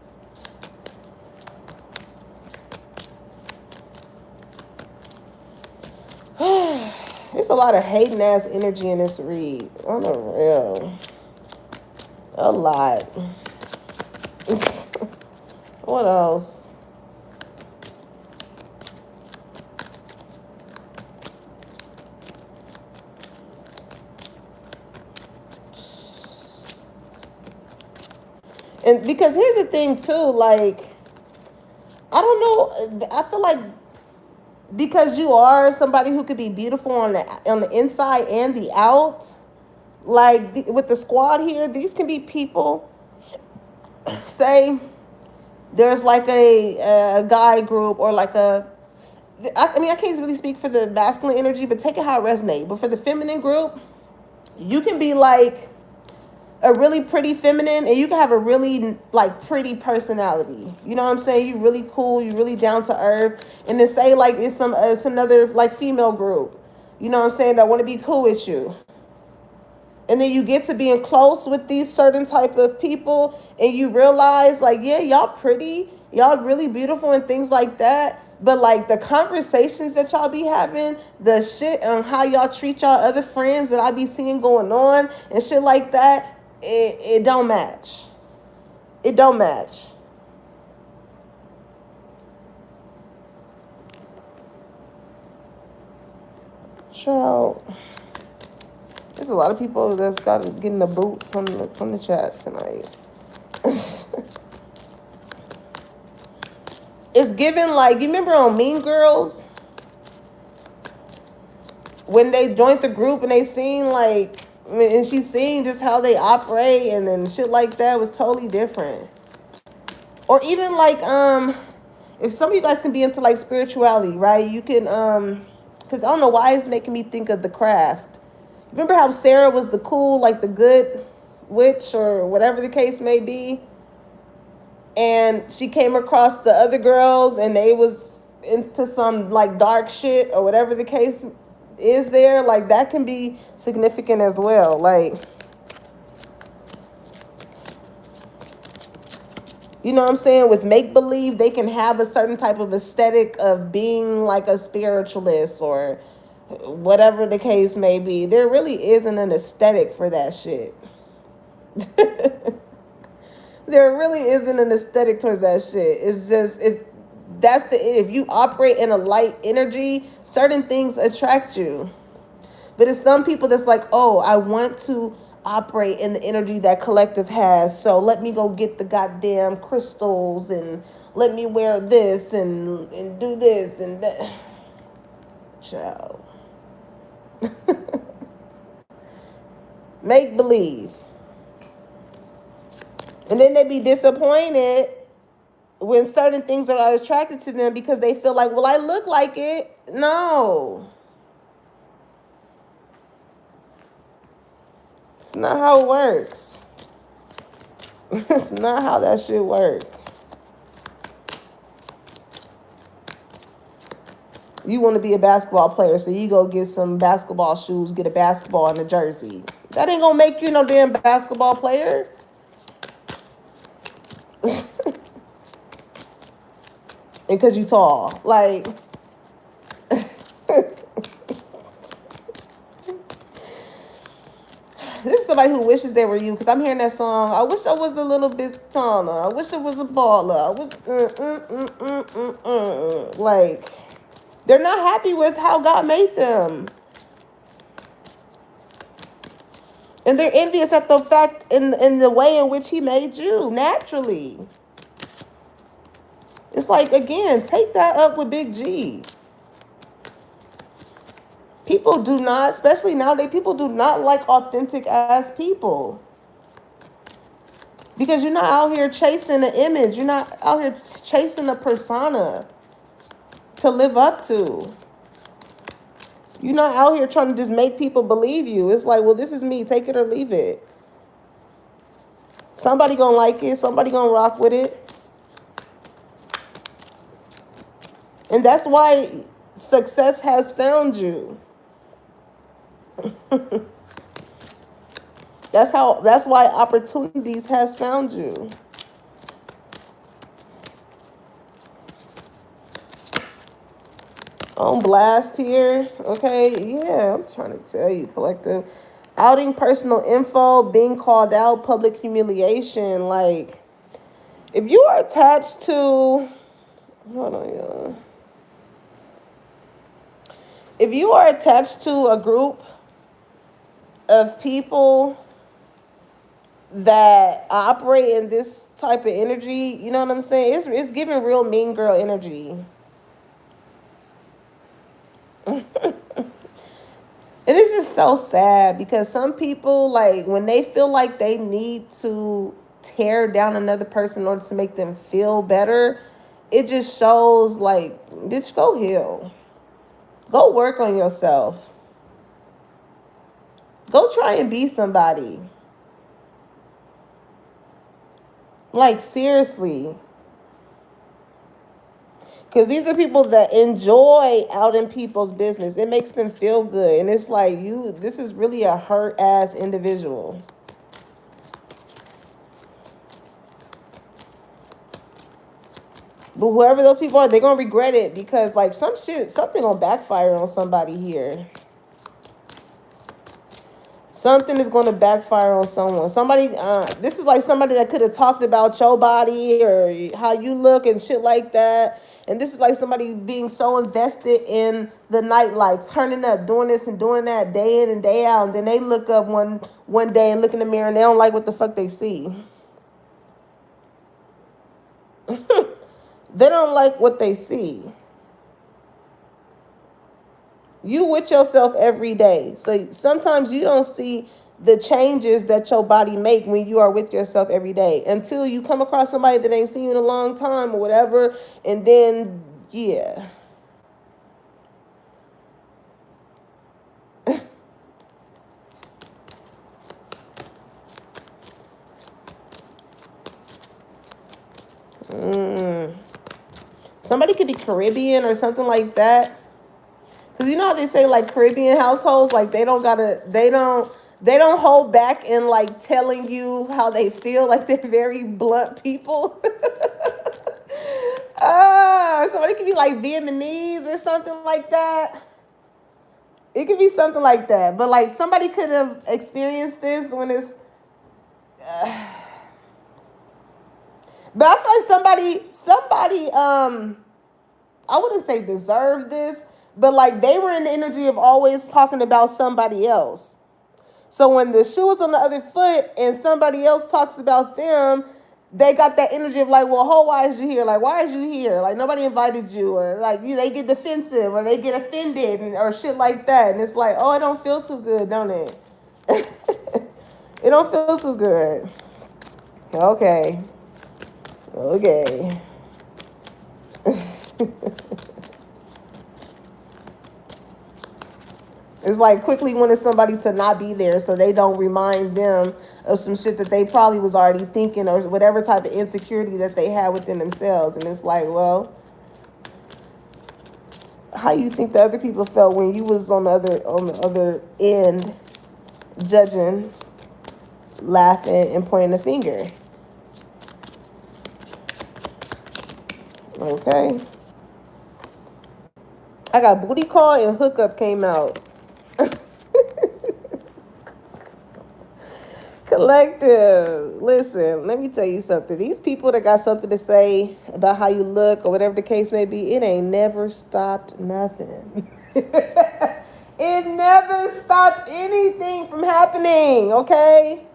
It's a lot of hating ass energy in this read. On the real. A lot. What else? And because here's the thing too, like, I don't know, I feel like because you are somebody who could be beautiful on the inside and the out, like with the squad here, these can be people, say there's like a guy group or like I mean, I can't really speak for the masculine energy, but take it how it resonates. But for the feminine group, you can be like a really pretty feminine and you can have a really like pretty personality. You know what I'm saying? You really cool, you really down to earth. And then say like it's another like female group, you know what I'm saying, that want to be cool with you. And then you get to being close with these certain type of people and you realize like, yeah, y'all pretty, y'all really beautiful and things like that. But like the conversations that y'all be having, the shit on how y'all treat y'all other friends that I be seeing going on and shit like that, it don't match. It don't match. So there's a lot of people that's got getting the boot from the chat tonight. It's given like, you remember on Mean Girls when they joined the group and they seen like, and she's seeing just how they operate and then shit like that was totally different. Or even like if some of you guys can be into like spirituality, right? You can because I don't know why it's making me think of The Craft. Remember how Sarah was the cool, like the good witch or whatever the case may be, and she came across the other girls and they was into some like dark shit or whatever the case is there, like that can be significant as well. Like, you know what I'm saying? With make-believe, they can have a certain type of aesthetic of being like a spiritualist or whatever the case may be. There really isn't an aesthetic for that shit. There really isn't an aesthetic towards that shit. It's just, if you operate in a light energy, certain things attract you. But it's some people that's like, oh, I want to operate in the energy that collective has, so let me go get the goddamn crystals and let me wear this and do this and that. Ciao. Make believe. And then they be disappointed when certain things are not attracted to them because they feel like, well, I look like it. No. It's not how it works. It's not how that shit works. You want to be a basketball player, so you go get some basketball shoes, get a basketball and a jersey. That ain't gonna make you no damn basketball player. And because you tall. Like, this is somebody who wishes they were you, because I'm hearing that song. I wish I was a little bit taller. I wish I was a baller. I was like, they're not happy with how God made them. And they're envious at the fact in the way in which he made you naturally. It's like, again, take that up with Big G. People do not, especially nowadays, people do not like authentic ass people. Because you're not out here chasing an image. You're not out here chasing a persona to live up to. You're not out here trying to just make people believe you. It's like, well, this is me. Take it or leave it. Somebody gonna like it. Somebody gonna rock with it. And that's why success has found you. That's why opportunities has found you. On blast here. Okay, yeah, I'm trying to tell you, collective. Outing personal info, being called out, public humiliation. Like, if you are attached to, hold on, y'all. If you are attached to a group of people that operate in this type of energy, you know what I'm saying? It's giving real mean girl energy. And it's just so sad because some people, like, when they feel like they need to tear down another person in order to make them feel better, it just shows, like, bitch, go heal. Go work on yourself. Go try and be somebody. Like, seriously. Because these are people that enjoy out in people's business. It makes them feel good. And it's like, this is really a hurt ass individual. But whoever those people are, they're going to regret it because, like, something going to backfire on somebody here. Something is going to backfire on someone. Somebody, this is like somebody that could have talked about your body or how you look and shit like that. And this is like somebody being so invested in the nightlife, turning up, doing this and doing that day in and day out. And then they look up one day and look in the mirror and they don't like what the fuck they see. They don't like what they see. You with yourself every day. So sometimes you don't see the changes that your body make when you are with yourself every day until you come across somebody that ain't seen you in a long time or whatever. And then, yeah. Somebody could be Caribbean or something like that. Because you know how they say, like, Caribbean households, like, they don't hold back in, like, telling you how they feel. Like, they're very blunt people. Somebody could be, like, Vietnamese or something like that. It could be something like that. But, like, somebody could have experienced this when it's... But I feel like somebody, I wouldn't say deserves this, but, like, they were in the energy of always talking about somebody else. So when the shoe is on the other foot and somebody else talks about them, they got that energy of like, well, why is you here? Like, why is you here? Like, nobody invited you, or like they get defensive or they get offended or shit like that. And it's like, oh, it don't feel too good, don't it? It don't feel too good. Okay. It's like quickly wanting somebody to not be there so they don't remind them of some shit that they probably was already thinking or whatever type of insecurity that they had within themselves. And it's like, well, how you think the other people felt when you was on the other end judging, laughing, and pointing a finger? Okay. I got booty call and hookup came out. Collective, listen, let me tell you something. These people that got something to say about how you look or whatever the case may be, it ain't never stopped nothing. It never stopped anything from happening, okay?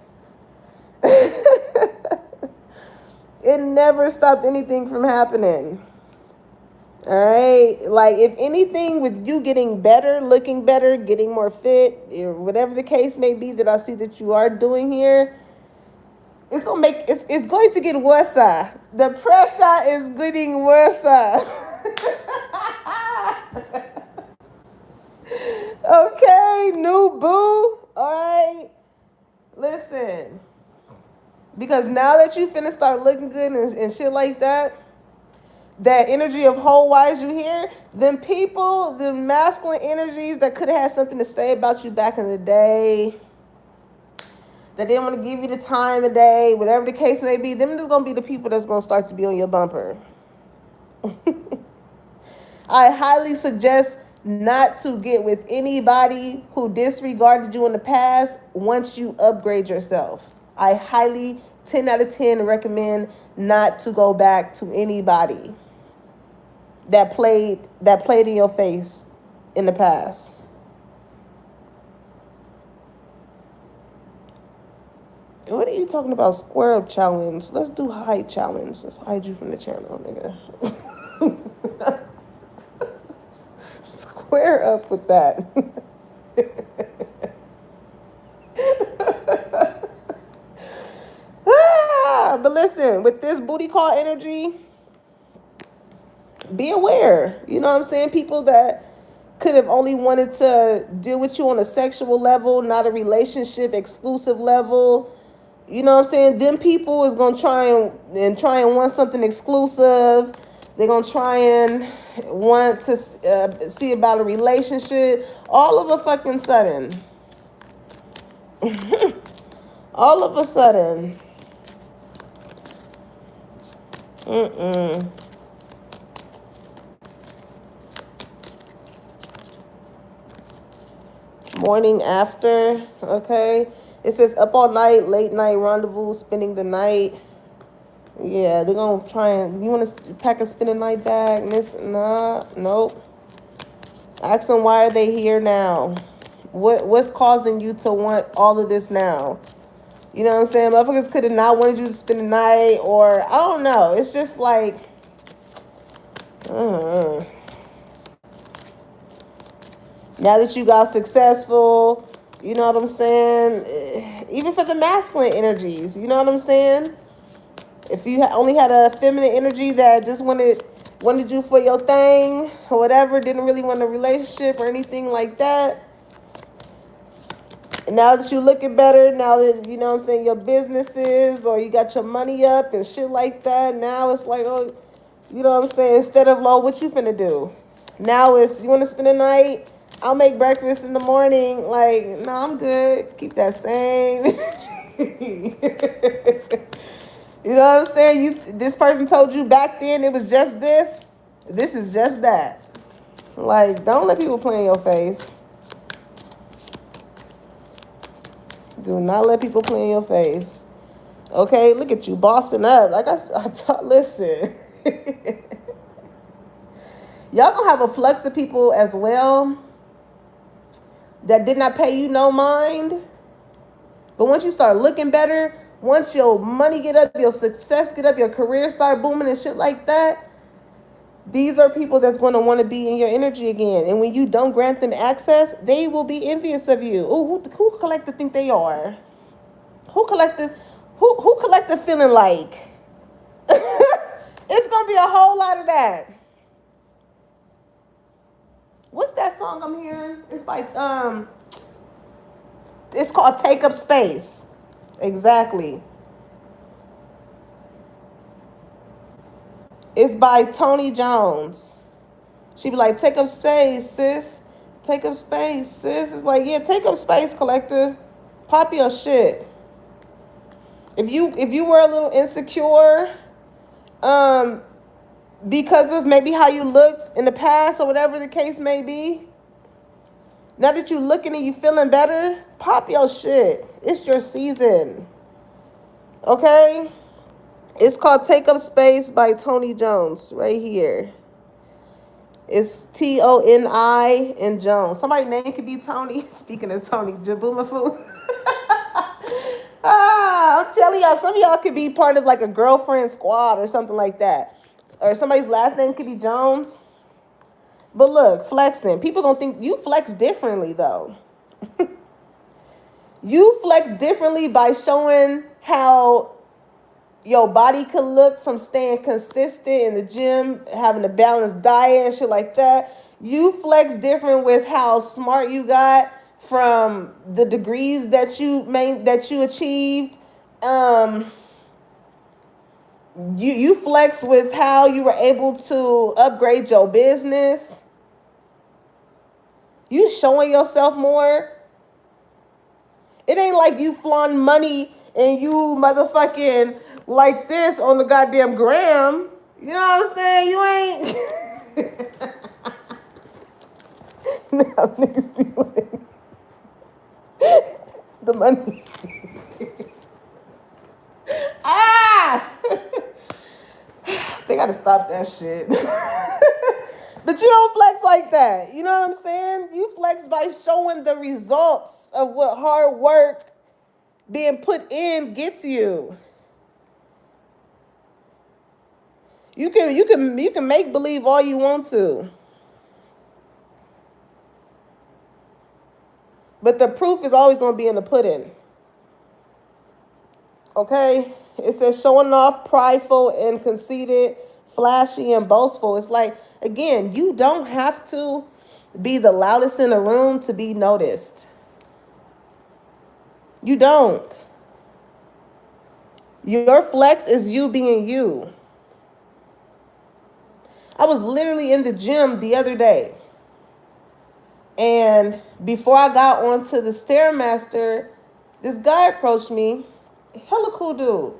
It never stopped anything from happening. All right, like, if anything, with you getting better, looking better, getting more fit, whatever the case may be that I see that you are doing here, it's going to get worse. The pressure is getting worse. Okay, new boo. All right, listen, because now that you finna start looking good and shit like that. That energy of why is you here? Them people, the masculine energies that could have had something to say about you back in the day, that didn't want to give you the time of day, whatever the case may be, them is going to be the people that's going to start to be on your bumper. I highly suggest not to get with anybody who disregarded you in the past once you upgrade yourself. I highly 10 out of 10 recommend not to go back to anybody that played in your face in the past. What are you talking about? Square up challenge. Let's do height challenge. Let's hide you from the channel, nigga. Square up with that. But listen, with this booty call energy, be aware. You know what I'm saying? People that could have only wanted to deal with you on a sexual level, not a relationship exclusive level. You know what I'm saying? Them people is gonna try and want something exclusive. They're gonna try and want to see about a relationship. All of a fucking sudden, all of a sudden. Morning after, okay? It says up all night, late night rendezvous, spending the night. Yeah, they're gonna try and, you want to pack a spend the night bag? Nope. Ask them, why are they here now? What's causing you to want all of this now? You know what I'm saying? Motherfuckers could have not wanted you to spend the night, or I don't know. It's just like, now that you got successful, you know what I'm saying? Even for the masculine energies, you know what I'm saying? If you only had a feminine energy that just wanted you for your thing or whatever, didn't really want a relationship or anything like that. And now that you're looking better, now that, you know what I'm saying, your businesses or you got your money up and shit like that, now it's like, oh, you know what I'm saying? Instead of, low, what you finna do? Now it's, you want to spend the night? I'll make breakfast in the morning. Like, no, I'm good. Keep that same. You know what I'm saying? This person told you back then it was just this. This is just that. Like, don't let people play in your face. Do not let people play in your face. Okay, look at you bossing up. Like listen. Y'all gonna have a flux of people as well that did not pay you no mind. But once you start looking better, once your money get up, your success get up, your career start booming and shit like that, these are people that's going to want to be in your energy again. And when you don't grant them access, they will be envious of you. Oh, who collective think they are? Who collective feeling like? It's going to be a whole lot of that. What's that song I'm hearing? It's like, it's called Take Up Space. Exactly. It's by Tony Jones. She be like, take up space, sis. Take up space, sis. It's like, yeah, take up space, collective. Pop your shit. If you were a little insecure, because of maybe how you looked in the past or whatever the case may be, now that you looking and you feeling better, pop your shit. It's your season. Okay? It's called Take Up Space by Tony Jones right here. It's Toni and Jones. Somebody's name could be Tony. Speaking of Tony, Jabumafu. I'm telling y'all, some of y'all could be part of like a girlfriend squad or something like that. Or somebody's last name could be Jones. But look, flexing. People gonna think you flex differently though. You flex differently by showing how your body could look from staying consistent in the gym, having a balanced diet and shit like that. You flex different with how smart you got from the degrees that you achieved. You flex with how you were able to upgrade your business. You showing yourself more. It ain't like you flaunt money and you motherfucking like this on the goddamn gram. You know what I'm saying? You ain't. Now niggas be winning the money. Ah! They gotta stop that shit. But you don't flex like that. You know what I'm saying? You flex by showing the results of what hard work being put in gets you. You can make believe all you want to. But the proof is always gonna be in the pudding. Okay? It says showing off, prideful and conceited, flashy and boastful. It's like, again, you don't have to be the loudest in the room to be noticed. You don't. Your flex is you being you. I was literally in the gym the other day. And before I got onto the Stairmaster, this guy approached me. Hella cool dude.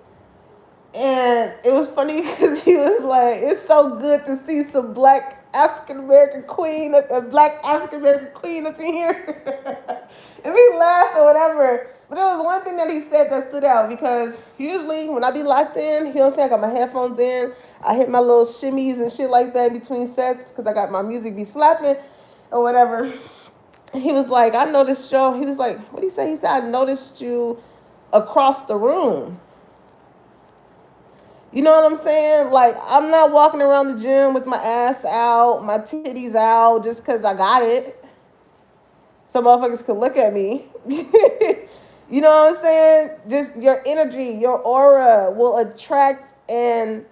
And it was funny because he was like, it's so good to see some black African American queen, a black African American queen up in here. And we laughed or whatever. But there was one thing that he said that stood out because usually when I be locked in, you know what I'm saying, I got my headphones in, I hit my little shimmies and shit like that in between sets because I got my music be slapping or whatever. He was like, I noticed you. He was like, what did he say? He said, I noticed you across the room. You know what I'm saying? Like, I'm not walking around the gym with my ass out, my titties out, just because I got it. So motherfuckers could look at me. You know what I'm saying? Just your energy, your aura will attract and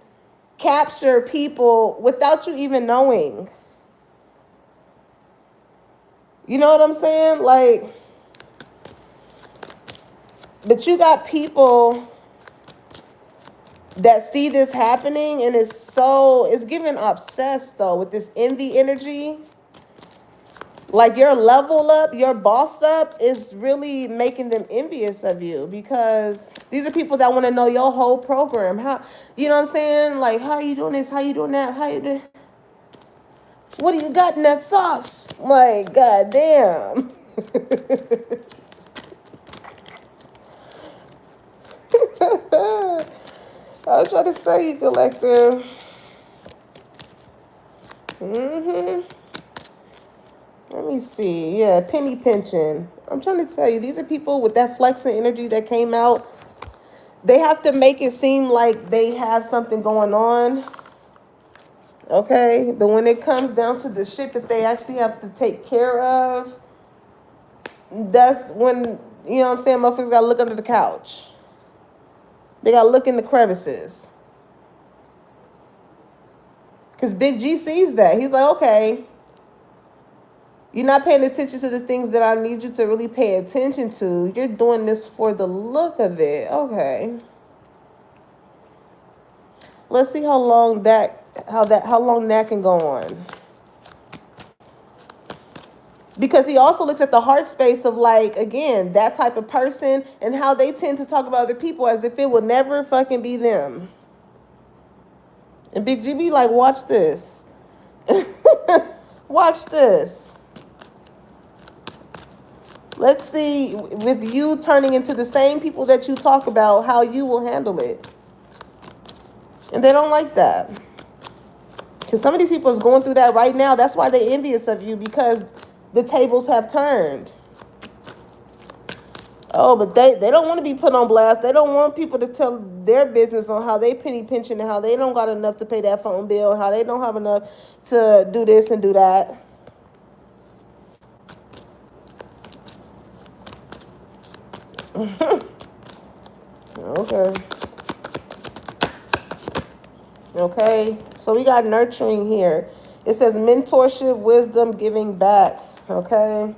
capture people without you even knowing. You know what I'm saying? Like, but you got people that see this happening and it's giving obsessed though with this envy energy. Like your level up, your boss up is really making them envious of you because these are people that want to know your whole program. How, you know what I'm saying? Like, how are you doing this? How you doing that? How you doing? What do you got in that sauce? Like, goddamn. I was trying to tell you, collective. Let me see. Yeah, penny pinching. I'm trying to tell you, these are people with that flexing energy that came out. They have to make it seem like they have something going on. Okay? But when it comes down to the shit that they actually have to take care of, that's when, you know what I'm saying, motherfuckers gotta look under the couch. They gotta look in the crevices. Because Big G sees that. He's like, okay, you're not paying attention to the things that I need you to really pay attention to. You're doing this for the look of it. Okay. Let's see how long that can go on. Because he also looks at the heart space of, like, again, that type of person and how they tend to talk about other people as if it would never fucking be them. And Big G be like, watch this. Watch this. Let's see, with you turning into the same people that you talk about, how you will handle it. And they don't like that. Because some of these people is going through that right now. That's why they're envious of you, because the tables have turned. Oh, but they don't want to be put on blast. They don't want people to tell their business on how they penny pinching and how they don't got enough to pay that phone bill, how they don't have enough to do this and do that. Okay. Okay. So we got nurturing here. It says mentorship, wisdom, giving back. Okay.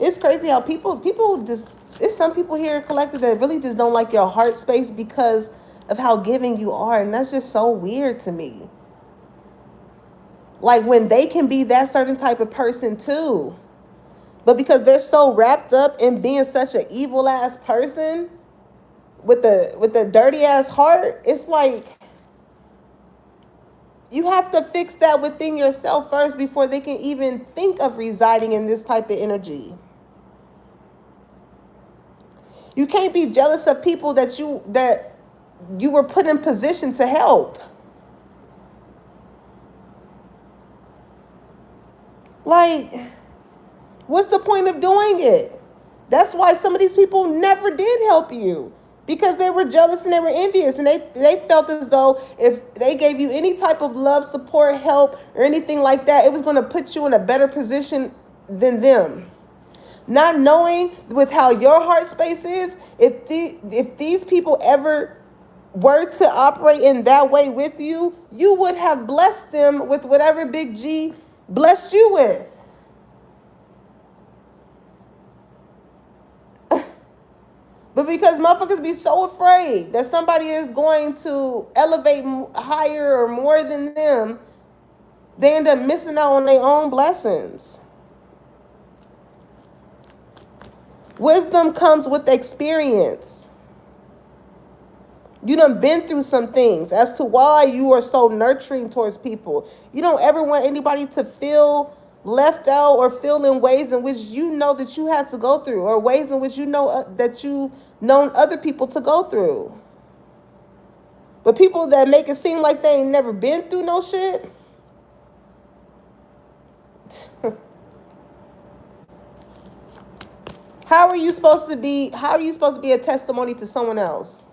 It's crazy how people just, it's some people here collected that really just don't like your heart space because of how giving you are. And that's just so weird to me. Like when they can be that certain type of person too. But because they're so wrapped up in being such an evil ass person with the dirty ass heart, it's like You have to fix that within yourself first before they can even think of residing in this type of energy. You can't be jealous of people that you were put in position to help. Like, what's the point of doing it? That's why some of these people never did help you, because they were jealous and they were envious, and they felt as though if they gave you any type of love, support, help, or anything like that, it was going to put you in a better position than them. Not knowing with how your heart space is, if these people ever were to operate in that way with you, you would have blessed them with whatever Big G blessed you with. But because motherfuckers be so afraid that somebody is going to elevate higher or more than them, they end up missing out on their own blessings. Wisdom comes with experience. You done been through some things as to why you are so nurturing towards people. You don't ever want anybody to feel left out or feel in ways in which you know that you had to go through, or ways in which you know that you known other people to go through. But people that make it seem like they ain't never been through no shit, how are you supposed to be a testimony to someone else?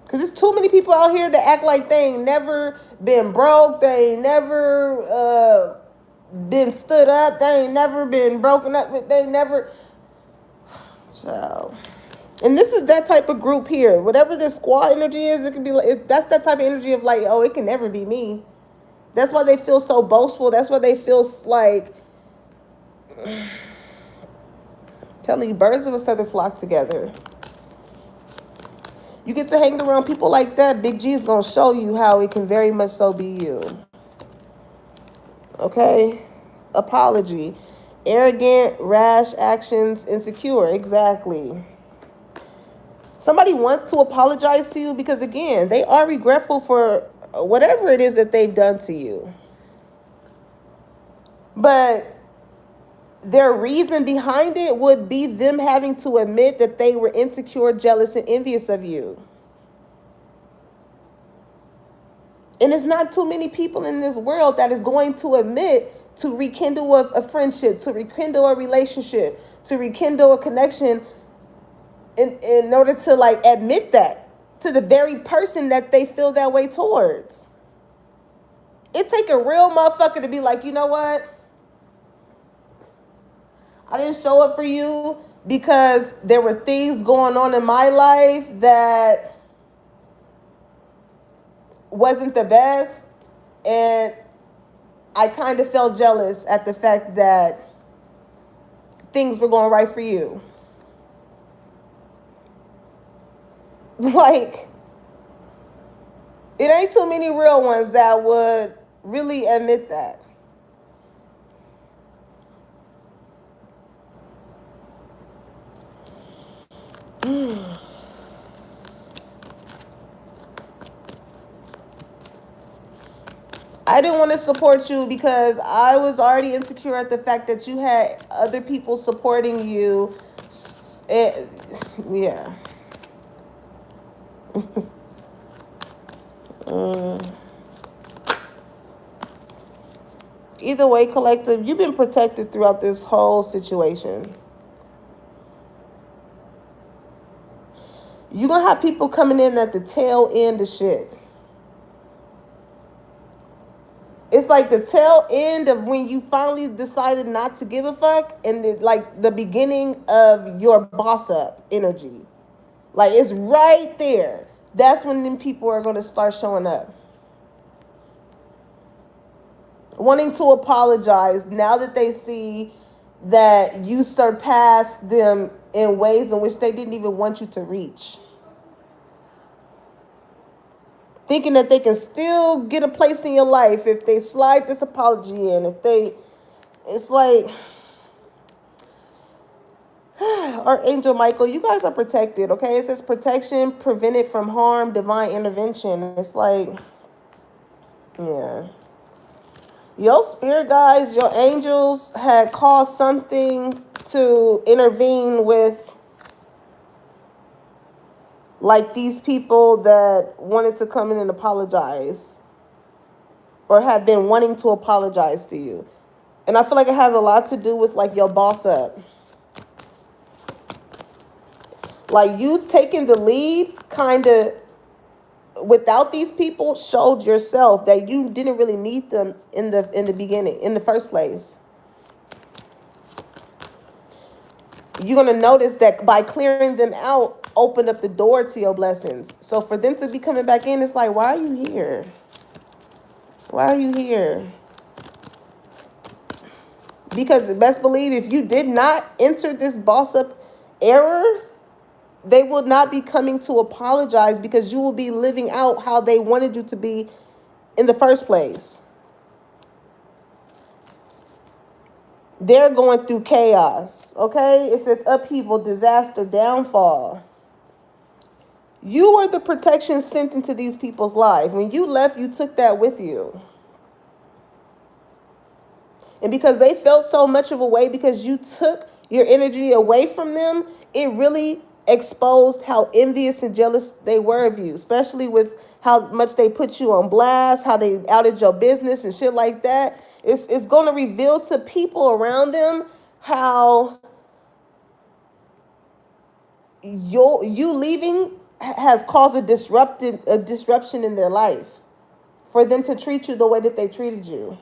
Because there's too many people out here that act like they ain't never been broke, they ain't never been stood up, they ain't never been broken up, they ain't never. Child. And this is that type of group here. Whatever this squad energy is, it can be like, that's that type of energy of like, oh, it can never be me. That's why they feel so boastful. That's why they feel like, telling you, birds of a feather flock together. You get to hang around people like that, Big G is going to show you how it can very much so be you. Okay? Apology. Arrogant, rash actions, insecure. Exactly. Somebody wants to apologize to you because, again, they are regretful for whatever it is that they've done to you. But their reason behind it would be them having to admit that they were insecure, jealous, and envious of you. And it's not too many people in this world that is going to admit to rekindle a friendship, to rekindle a relationship, to rekindle a connection in order to like admit that to the very person that they feel that way towards. It take a real motherfucker to be like, you know what? I didn't show up for you because there were things going on in my life that wasn't the best, and I kind of felt jealous at the fact that things were going right for you. Like, it ain't too many real ones that would really admit that. I didn't want to support you because I was already insecure at the fact that you had other people supporting you. Yeah. Either way, collective, you've been protected throughout this whole situation. You're going to have people coming in at the tail end of shit. It's like the tail end of when you finally decided not to give a fuck, and like the beginning of your boss up energy. Like, it's right there. That's when them people are going to start showing up. Wanting to apologize now that they see that you surpassed them in ways in which they didn't even want you to reach. Thinking that they can still get a place in your life if they slide this apology in. It's like, Archangel Michael, you guys are protected, okay? It says protection, prevented from harm, divine intervention. It's like, Yeah. Your spirit guides, your angels had caused something to intervene with, like, these people that wanted to come in and apologize or have been wanting to apologize to you. And I feel like it has a lot to do with, like, your boss up. Like, you taking the lead kind of without these people showed yourself that you didn't really need them in the beginning, in the first place. You're going to notice that by clearing them out opened up the door to your blessings. So for them to be coming back in, it's like, why are you here? Why are you here? Because best believe if you did not enter this boss up era, they will not be coming to apologize because you will be living out how they wanted you to be in the first place. They're going through chaos, okay? It says upheaval, disaster, downfall. You were the protection sent into these people's life. When you left, you took that with you. And because they felt so much of a way because you took your energy away from them, it really exposed how envious and jealous they were of you, especially with how much they put you on blast, how they outed your business and shit like that. It's going to reveal to people around them how you leaving has caused a disruption in their life for them to treat you the way that they treated you.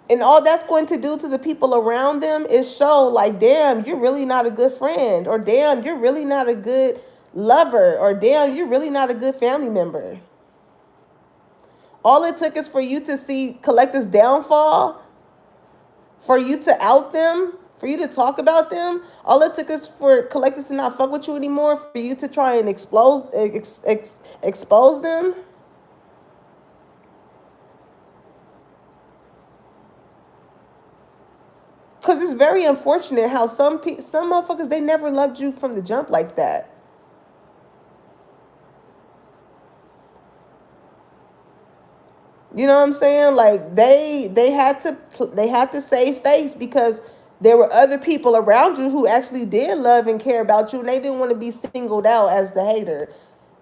And all that's going to do to the people around them is show, like, damn, you're really not a good friend, or damn, you're really not a good lover, or damn, you're really not a good family member. All it took is for you to see Collector's downfall, for you to out them, for you to talk about them. All it took is for Collectors to not fuck with you anymore, for you to try and expose them. Because it's very unfortunate how some motherfuckers, they never loved you from the jump like that. You know what I'm saying? Like they had to save face because there were other people around you who actually did love and care about you, and they didn't want to be singled out as the hater.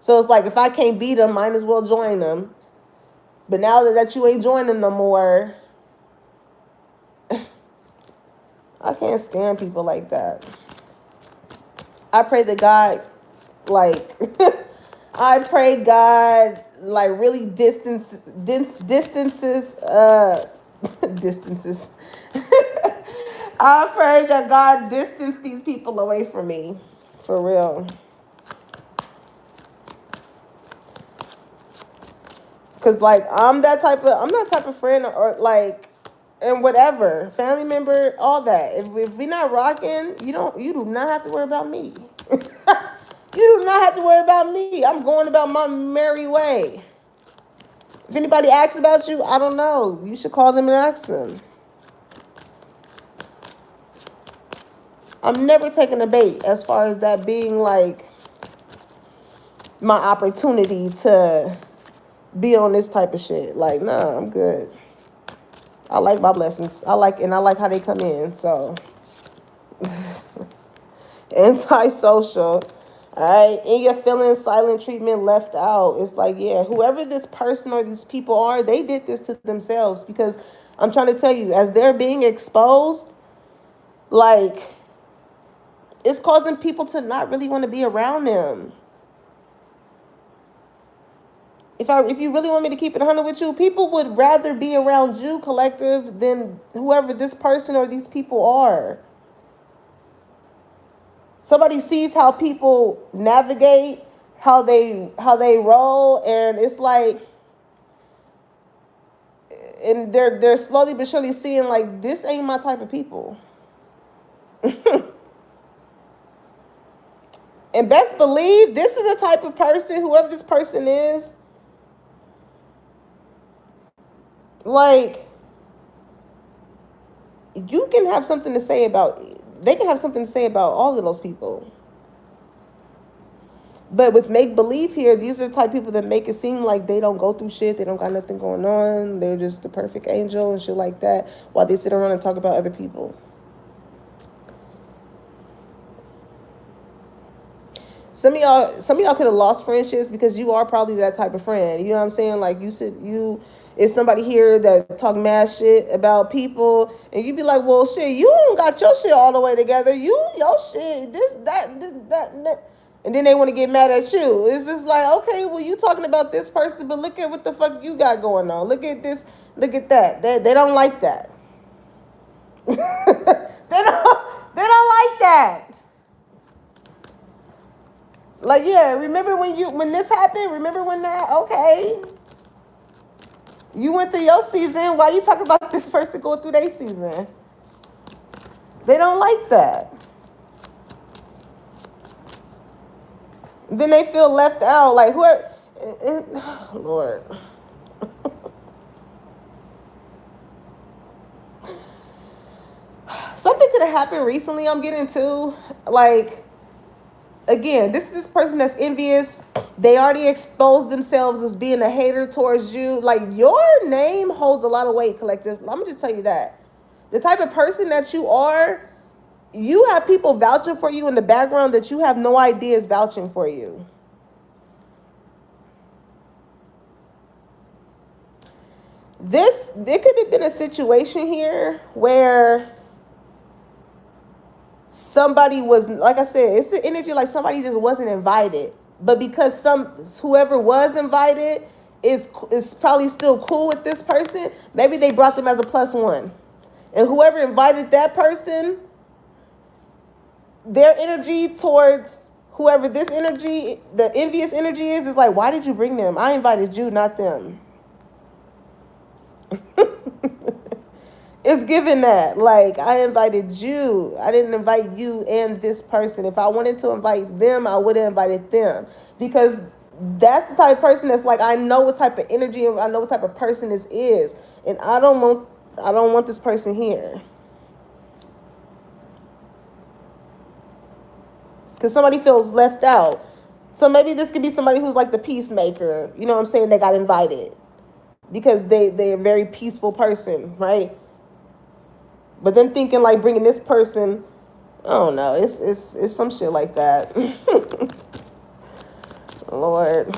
So it's like, if I can't beat them, might as well join them. But now that you ain't joining no more, I can't stand people like that. I pray that God, like, I pray God, like, really distances, distances. I pray that God distance these people away from me, for real. Cause like I'm that type of friend, or like, and whatever family member, all that. If we not rocking, you do not have to worry about me. You do not have to worry about me. I'm going about my merry way. If anybody asks about you, I don't know. You should call them and ask them. I'm never taking a bait as far as that being like my opportunity to be on this type of shit. Like, nah, I'm good. I like my blessings. I like how they come in. So antisocial. All right. In your feelings, silent treatment left out. It's like, yeah, whoever this person or these people are, they did this to themselves, because I'm trying to tell you, as they're being exposed, like, it's causing people to not really want to be around them. If you really want me to keep it 100 with you, people would rather be around you, Collective, than whoever this person or these people are. Somebody sees how people navigate, how they roll, and it's like, and they're slowly but surely seeing, like, this ain't my type of people. And best believe this is the type of person, whoever this person is, like, you can have something to say about, they can have something to say about all of those people. But with make believe here, these are the type of people that make it seem like they don't go through shit. They don't got nothing going on. They're just the perfect angel and shit like that, while they sit around and talk about other people. Some of y'all could have lost friendships because you are probably that type of friend. You know what I'm saying? Like you is somebody here that talk mad shit about people, and you be like, well, shit, you don't got your shit all the way together. Your shit, that. And then they want to get mad at you. It's just like, okay, well, you talking about this person, but look at what the fuck you got going on. Look at this, look at that. They don't like that. they don't like that. Like, yeah, remember when this happened? Remember when that? Okay. You went through your season. Why you talking about this person going through their season? They don't like that. Then they feel left out. Like, whoever. Lord. Something could have happened recently, I'm getting to. Like, again, this person that's envious. They already exposed themselves as being a hater towards you. Like, your name holds a lot of weight, collective. Let me just tell you that. The type of person that you are, you have people vouching for you in the background that you have no idea is vouching for you. There could have been a situation here where somebody was, like I said, it's an energy like somebody just wasn't invited. But because whoever was invited is probably still cool with this person, maybe they brought them as a +1. And whoever invited that person, their energy towards whoever this energy, the envious energy is like, why did you bring them? I invited you, not them. It's given that, like, I invited you. I didn't invite you and this person. If I wanted to invite them, I would have invited them. Because that's the type of person that's like, I know what type of energy, I know what type of person this is. And I don't want this person here. Because somebody feels left out. So maybe this could be somebody who's like the peacemaker. You know what I'm saying? They got invited. Because they're a very peaceful person, right? But then thinking like bringing this person, I don't know. It's some shit like that. Lord.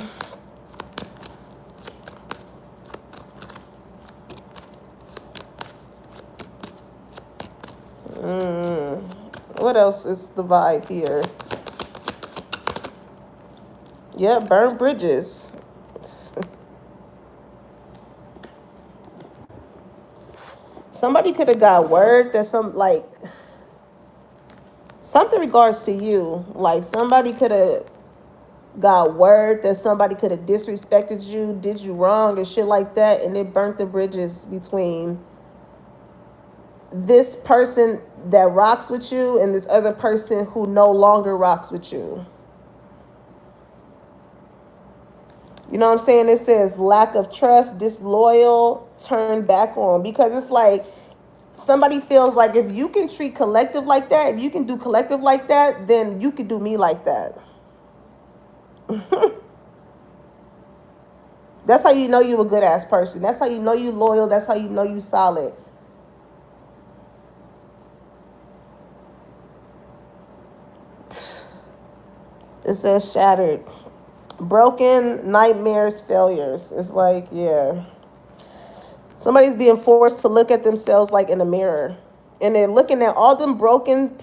What else is the vibe here? Yeah, burn bridges. Somebody could have got word that something regards to you. Like somebody could have got word that somebody could have disrespected you, did you wrong and shit like that, and it burnt the bridges between this person that rocks with you and this other person who no longer rocks with you. You know what I'm saying? It says lack of trust, disloyal, turn back on. Because it's like somebody feels like if you can treat collective like that, if you can do collective like that, then you could do me like that. That's how you know you a good ass person. That's how you know you loyal. That's how you know you solid. It says shattered. Broken, nightmares, failures. It's like, yeah. Somebody's being forced to look at themselves like in a mirror. And they're looking at all the brokenness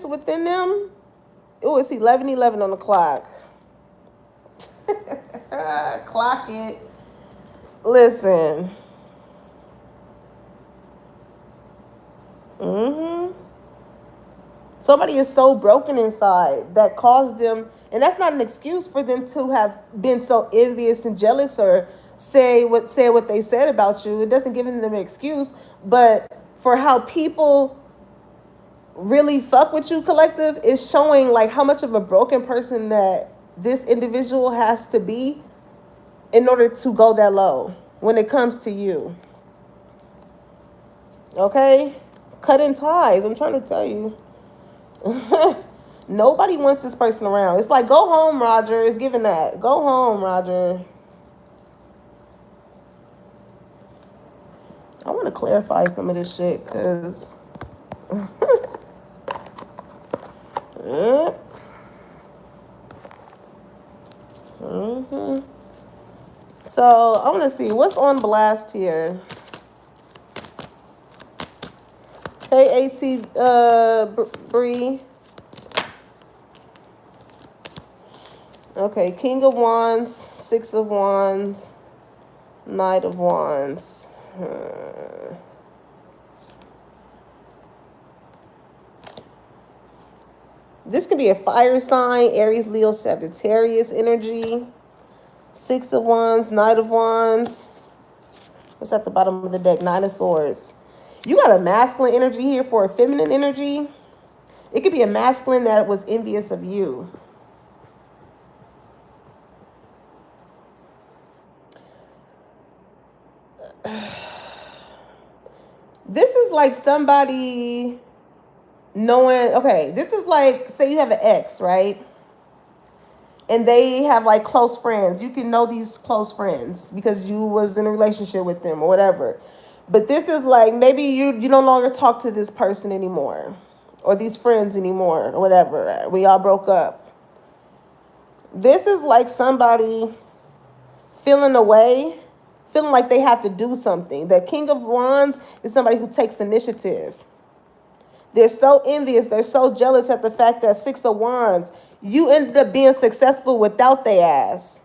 within them. Oh, it's 11:11 on the clock. Clock it. Listen. Somebody is so broken inside that caused them, and that's not an excuse for them to have been so envious and jealous or say what they said about you. It doesn't give them an excuse, but for how people really fuck with you, collective, is showing like how much of a broken person that this individual has to be in order to go that low when it comes to you. Okay? Cutting ties, I'm trying to tell you. Nobody wants this person around. It's like, go home, Roger. It's giving that. Go home, Roger. I want to clarify some of this shit because So I want to see what's on blast here. KAT Bree. Okay, King of Wands, Six of Wands, Knight of Wands. This could be a fire sign, Aries, Leo, Sagittarius energy. Six of Wands, Knight of Wands. What's at the bottom of the deck? Nine of Swords. You got a masculine energy here for a feminine energy. It could be a masculine that was envious of you. This is like somebody knowing, okay, this is like, say you have an ex, right? And they have like close friends. You can know these close friends because you was in a relationship with them or whatever. But this is like, maybe you no longer talk to this person anymore or these friends anymore or whatever. We all broke up. This is like somebody feeling away, feeling like they have to do something. The King of Wands is somebody who takes initiative. They're so envious. They're so jealous at the fact that Six of Wands, you ended up being successful without their ass.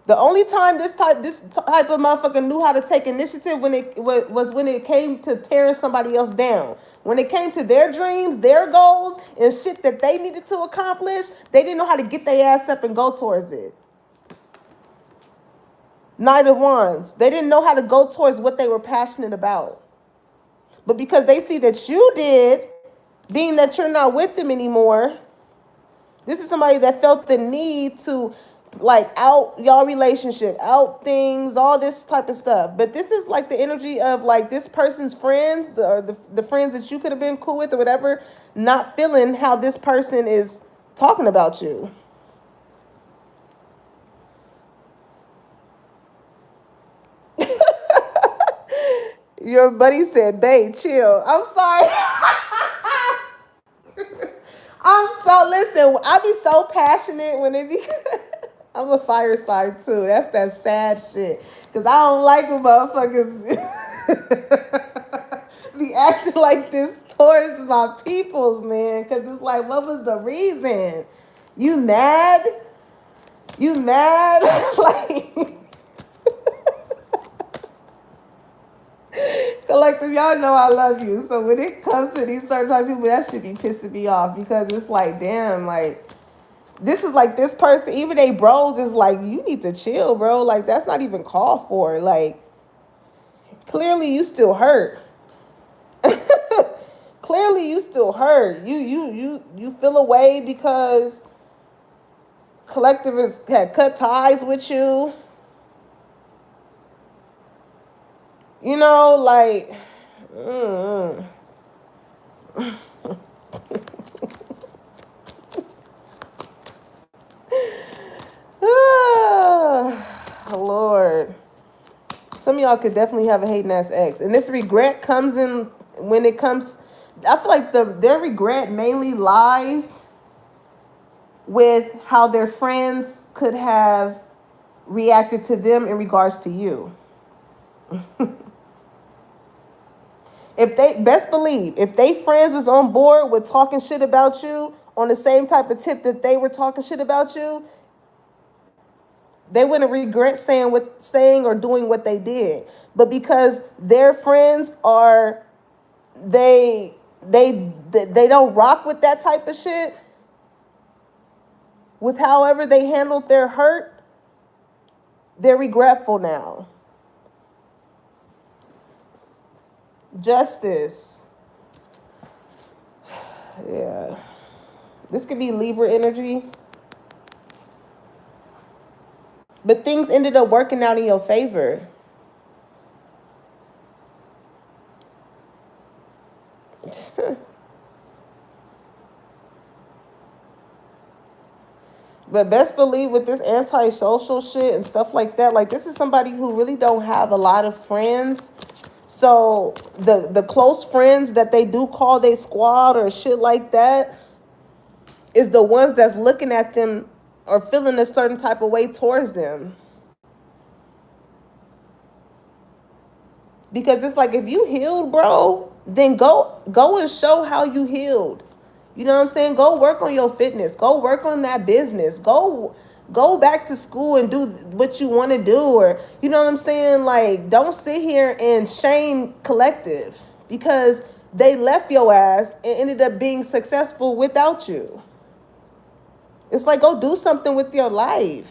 The only time this type of motherfucker knew how to take initiative was when it came to tearing somebody else down. When it came to their dreams, their goals, and shit that they needed to accomplish, they didn't know how to get their ass up and go towards it. Knight of Wands. They didn't know how to go towards what they were passionate about. But because they see that you did, being that you're not with them anymore, this is somebody that felt the need to like out y'all relationship, out things, all this type of stuff. But this is like the energy of like this person's friends, the friends that you could have been cool with or whatever, not feeling how this person is talking about you. Your buddy said, babe, chill. I'm sorry. Listen, I be so passionate when it be, I'm a fire sign too. That's that sad shit. Because I don't like when motherfuckers be acting like this towards my peoples, man. Because it's like, what was the reason? You mad? You mad? Like... Collective, y'all know I love you. So when it comes to these certain type of people, that should be pissing me off because it's like, damn, like, this is like this person, even they bros is like, you need to chill, bro. Like, that's not even called for. Like, clearly you still hurt. Clearly you still hurt. You feel away because Collective had cut ties with you. You know, like, Lord. Some of y'all could definitely have a hating ass ex. And this regret comes in when it comes, I feel like their regret mainly lies with how their friends could have reacted to them in regards to you. If they, best believe, if they friends was on board with talking shit about you on the same type of tip that they were talking shit about you, they wouldn't regret saying or doing what they did. But because their friends are, they don't rock with that type of shit, with however they handled their hurt, they're regretful now. Justice. Yeah. This could be Libra energy. But things ended up working out in your favor. But best believe with this antisocial shit and stuff like that, like this is somebody who really don't have a lot of friends. So the close friends that they do call they squad or shit like that is the ones that's looking at them or feeling a certain type of way towards them. Because it's like if you healed, bro, then go and show how you healed. You know what I'm saying? Go work on your fitness. Go work on that business. Go back to school and do what you want to do, or you know what I'm saying? Like don't sit here and shame collective because they left your ass and ended up being successful without you. It's like go do something with your life.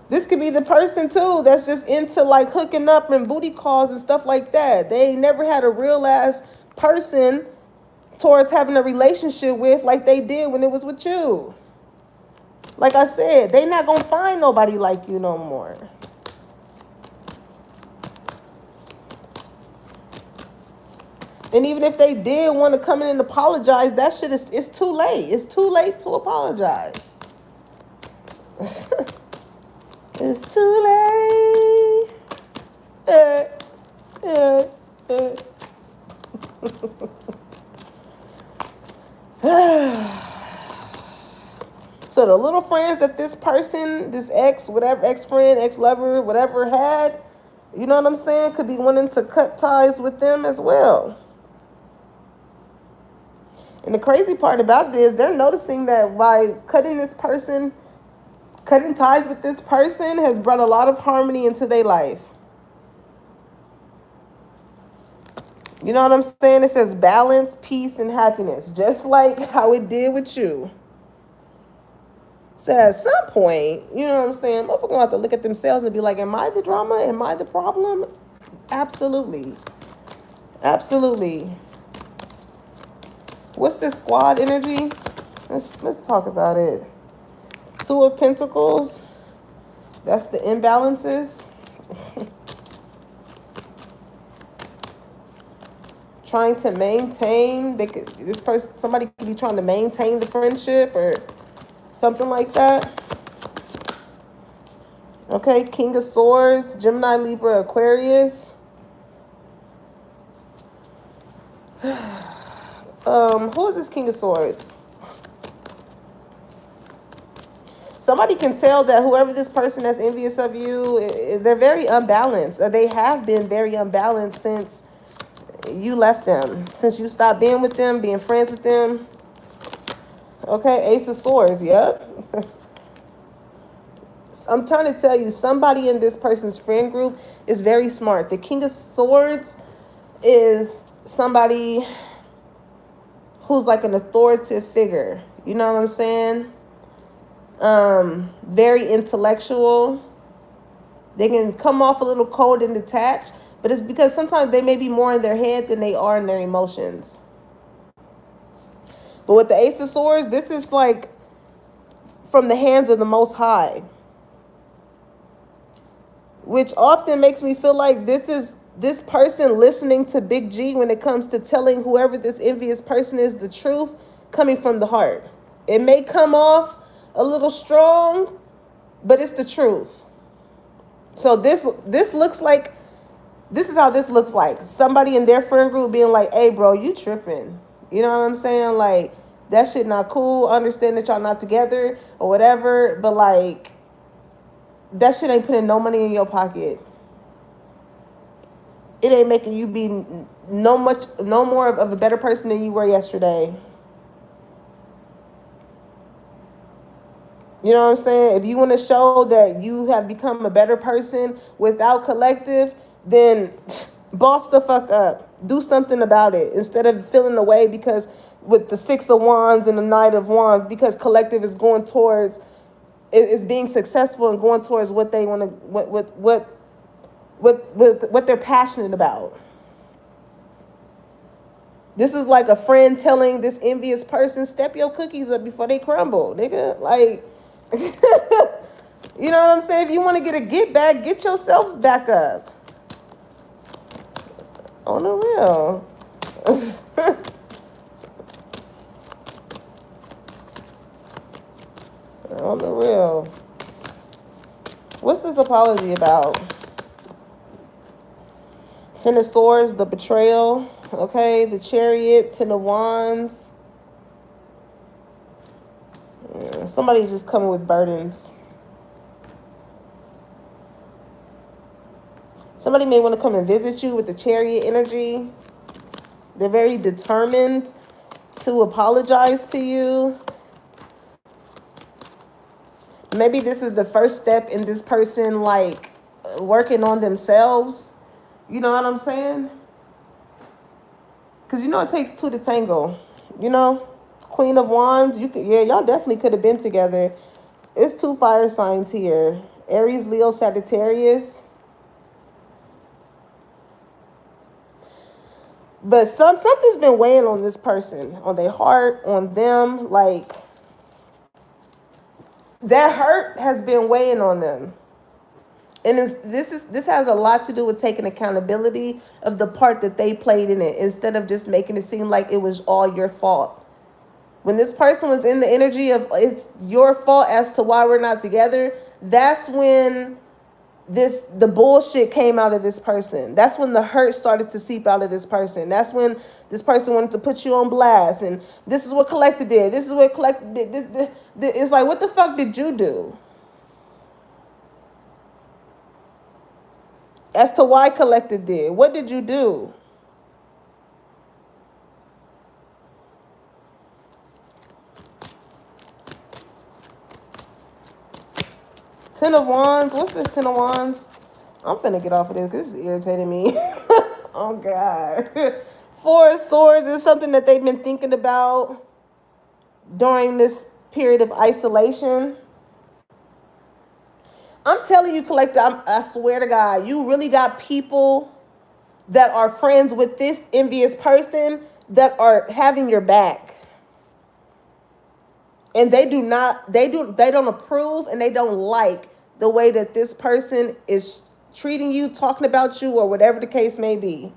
This could be the person too that's just into like hooking up and booty calls and stuff like that. They ain't never had a real ass person towards having a relationship with like they did when it was with you. Like I said, they not gonna find nobody like you no more. And even if they did want to come in and apologize, that shit is it's too late. It's too late to apologize. It's too late. So the little friends that this person, this ex, whatever, ex-friend, ex-lover, whatever had, you know what I'm saying, could be wanting to cut ties with them as well. And the crazy part about it is they're noticing that by cutting ties with this person has brought a lot of harmony into their life. You know what I'm saying? It says balance, peace, and happiness, just like how it did with you. So at some point, you know what I'm saying, motherfuckers gonna have to look at themselves and be like, am I the drama? Am I the problem? Absolutely. Absolutely. What's this squad energy? Let's talk about it. Two of Pentacles. That's the imbalances. Trying to maintain. Somebody could be trying to maintain the friendship or something like that. Okay, King of Swords, Gemini, Libra, Aquarius. Who is this King of Swords? Somebody can tell that whoever this person that's envious of you, they're very unbalanced, or they have been very unbalanced since you left them, since you stopped being with them, being friends with them. Okay, Ace of Swords, yep. I'm trying to tell you, somebody in this person's friend group is very smart. The King of Swords is somebody who's like an authoritative figure. You know what I'm saying? Very intellectual. They can come off a little cold and detached, but it's because sometimes they may be more in their head than they are in their emotions. But with the Ace of Swords, this is like from the hands of the Most High, which often makes me feel like this is this person listening to Big G when it comes to telling whoever this envious person is the truth coming from the heart. It may come off a little strong, but it's the truth. So this looks like, this is how this looks like. Somebody in their friend group being like, hey, bro, you tripping. You know what I'm saying? Like, that shit not cool. I understand that y'all not together or whatever, but like, that shit ain't putting no money in your pocket. It ain't making you be no more of a better person than you were yesterday. You know what I'm saying? If you want to show that you have become a better person without collective, then boss the fuck up. Do something about it instead of feeling away because with the Six of Wands and the Knight of Wands, because collective is going towards, is being successful and going towards what they want to, what they're passionate about. This is like a friend telling this envious person, step your cookies up before they crumble, nigga. Like, you know what I'm saying? If you want to get a get back, get yourself back up. On the real. On the real. What's this apology about? Ten of Swords, the betrayal. Okay, the Chariot, Ten of Wands. Yeah, somebody's just coming with burdens. Somebody may want to come and visit you with the Chariot energy. They're very determined to apologize to you. Maybe this is the first step in this person, like, working on themselves. You know what I'm saying? Because, you know, it takes two to tango. You know? Queen of Wands. Y'all definitely could have been together. It's two fire signs here. Aries, Leo, Sagittarius. But something's been weighing on this person, on their heart, on them. Like, that hurt has been weighing on them. And this has a lot to do with taking accountability of the part that they played in it, instead of just making it seem like it was all your fault. When this person was in the energy of it's your fault as to why we're not together, that's when the bullshit came out of this person. That's when the hurt started to seep out of this person. That's when this person wanted to put you on blast. And this is what Collective did. This is what Collective did. It's like, what the fuck did you do? As to why Collective did. What did you do? Ten of Wands. What's this Ten of Wands? I'm finna get off of this because this is irritating me. Oh, God. Four of Swords is something that they've been thinking about during this period of isolation. I'm telling you, Collective, I swear to God, you really got people that are friends with this envious person that are having your back. And they don't approve, and they don't like the way that this person is treating you, talking about you, or whatever the case may be.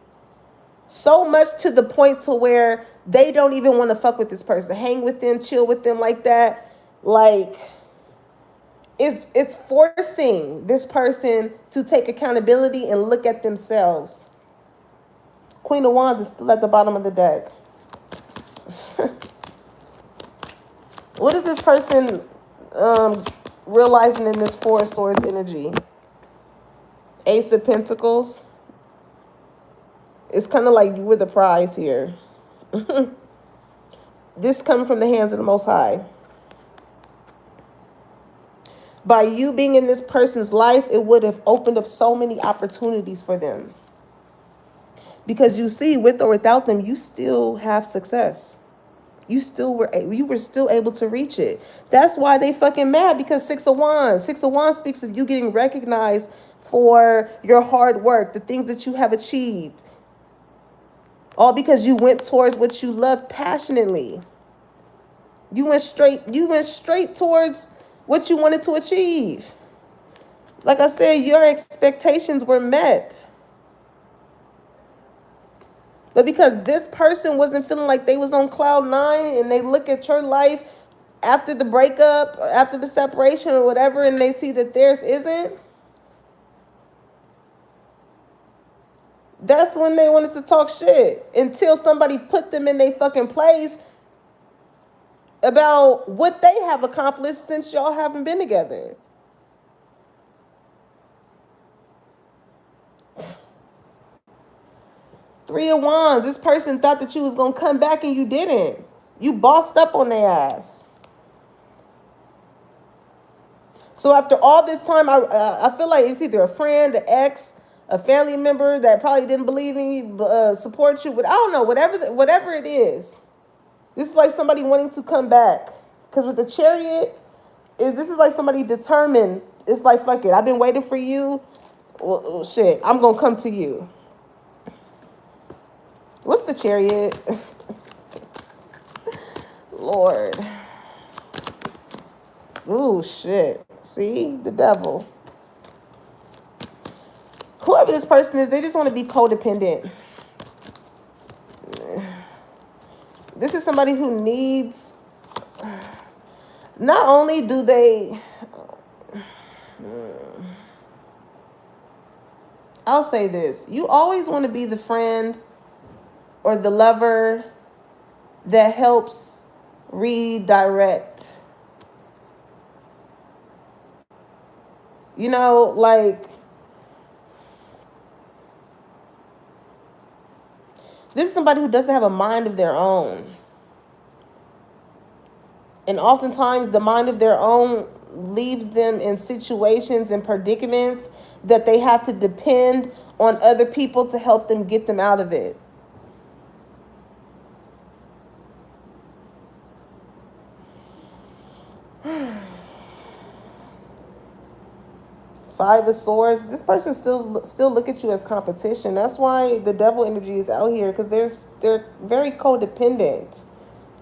So much to the point to where they don't even want to fuck with this person, hang with them, chill with them like that. Like, it's forcing this person to take accountability and look at themselves. Queen of Wands is still at the bottom of the deck. What is this person realizing in this Four of Swords energy? Ace of Pentacles. It's kind of like you were the prize here. This coming from the hands of the Most High. By you being in this person's life, it would have opened up so many opportunities for them. Because you see, with or without them, you still have success. You were still able to reach it. That's why they fucking mad, because Six of Wands. Six of Wands speaks of you getting recognized for your hard work, the things that you have achieved. All because you went towards what you love passionately. You went straight towards what you wanted to achieve. Like I said, your expectations were met. But because this person wasn't feeling like they was on cloud nine, and they look at your life after the breakup, after the separation or whatever, and they see that theirs isn't, that's when they wanted to talk shit, until somebody put them in their fucking place about what they have accomplished since y'all haven't been together. Three of Wands. This person thought that you was going to come back, and you didn't. You bossed up on their ass. So after all this time, I feel like it's either a friend, an ex, a family member that probably didn't believe in you, support you. But I don't know, whatever it is. This is like somebody wanting to come back. Because with the Chariot, this is like somebody determined. It's like, fuck it, I've been waiting for you. Well, shit, I'm going to come to you. What's the Chariot? Lord. Ooh, shit. See? The devil. Whoever this person is, they just want to be codependent. is somebody who needs, not only do they, I'll say this, you always want to be the friend or the lover that helps redirect. You know, like, this is somebody who doesn't have a mind of their own. And oftentimes the mind of their own leaves them in situations and predicaments that they have to depend on other people to help them get them out of it. Five of Swords. This person still look at you as competition. That's why the devil energy is out here, because they're very codependent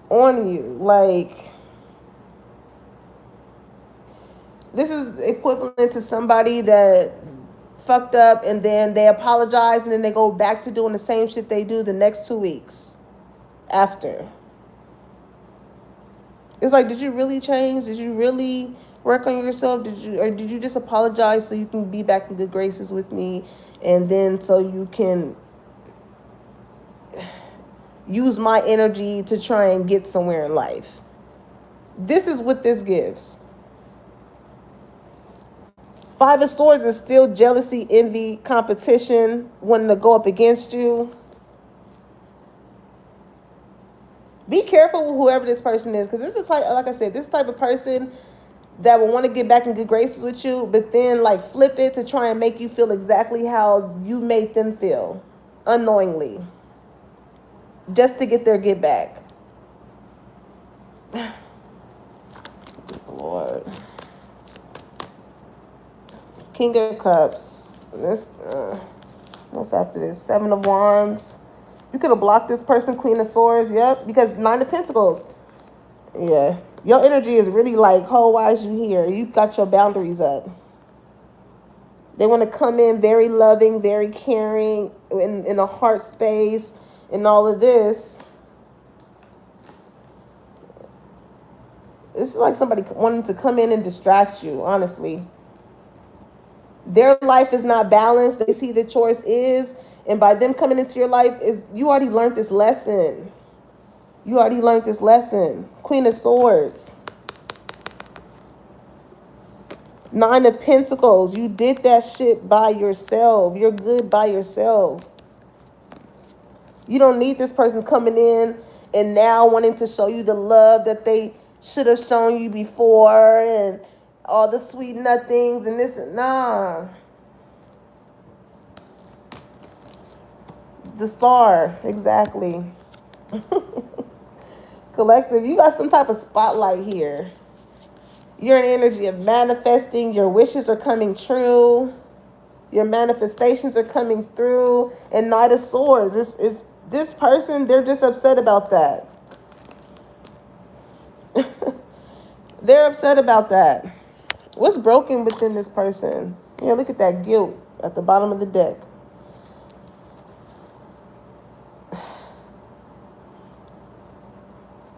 on you. Like, this is equivalent to somebody that fucked up and then they apologize and then they go back to doing the same shit they do the next 2 weeks after. It's like, did you really change? Did you really work on yourself? Did you just apologize so you can be back in good graces with me, and then so you can use my energy to try and get somewhere in life? This is what this gives. Five of Swords is still jealousy, envy, competition, wanting to go up against you. Be careful with whoever this person is, because this is type, like I said, this type of person that will want to get back in good graces with you, but then like flip it to try and make you feel exactly how you made them feel, unknowingly, just to get their get back. Lord. King of Cups. This, what's after this? Seven of Wands. You could have blocked this person. Queen of Swords. Yep. Because Nine of Pentacles. Yeah. Your energy is really like, oh, why is you here? You got your boundaries up. They want to come in very loving, very caring, in a heart space, and all of this. This is like somebody wanting to come in and distract you, honestly. Their life is not balanced. They see the choice is, and by them coming into your life, you already learned this lesson. You already learned this lesson. Queen of Swords. Nine of Pentacles. You did that shit by yourself. You're good by yourself. You don't need this person coming in and now wanting to show you the love that they should have shown you before, and all the sweet nothings and this. Nah. The Star. Exactly. Collective, you got some type of spotlight here. You're an energy of manifesting. Your wishes are coming true. Your manifestations are coming through. And Knight of Swords. This person, they're just upset about that. They're upset about that. What's broken within this person? Yeah, look at that guilt at the bottom of the deck.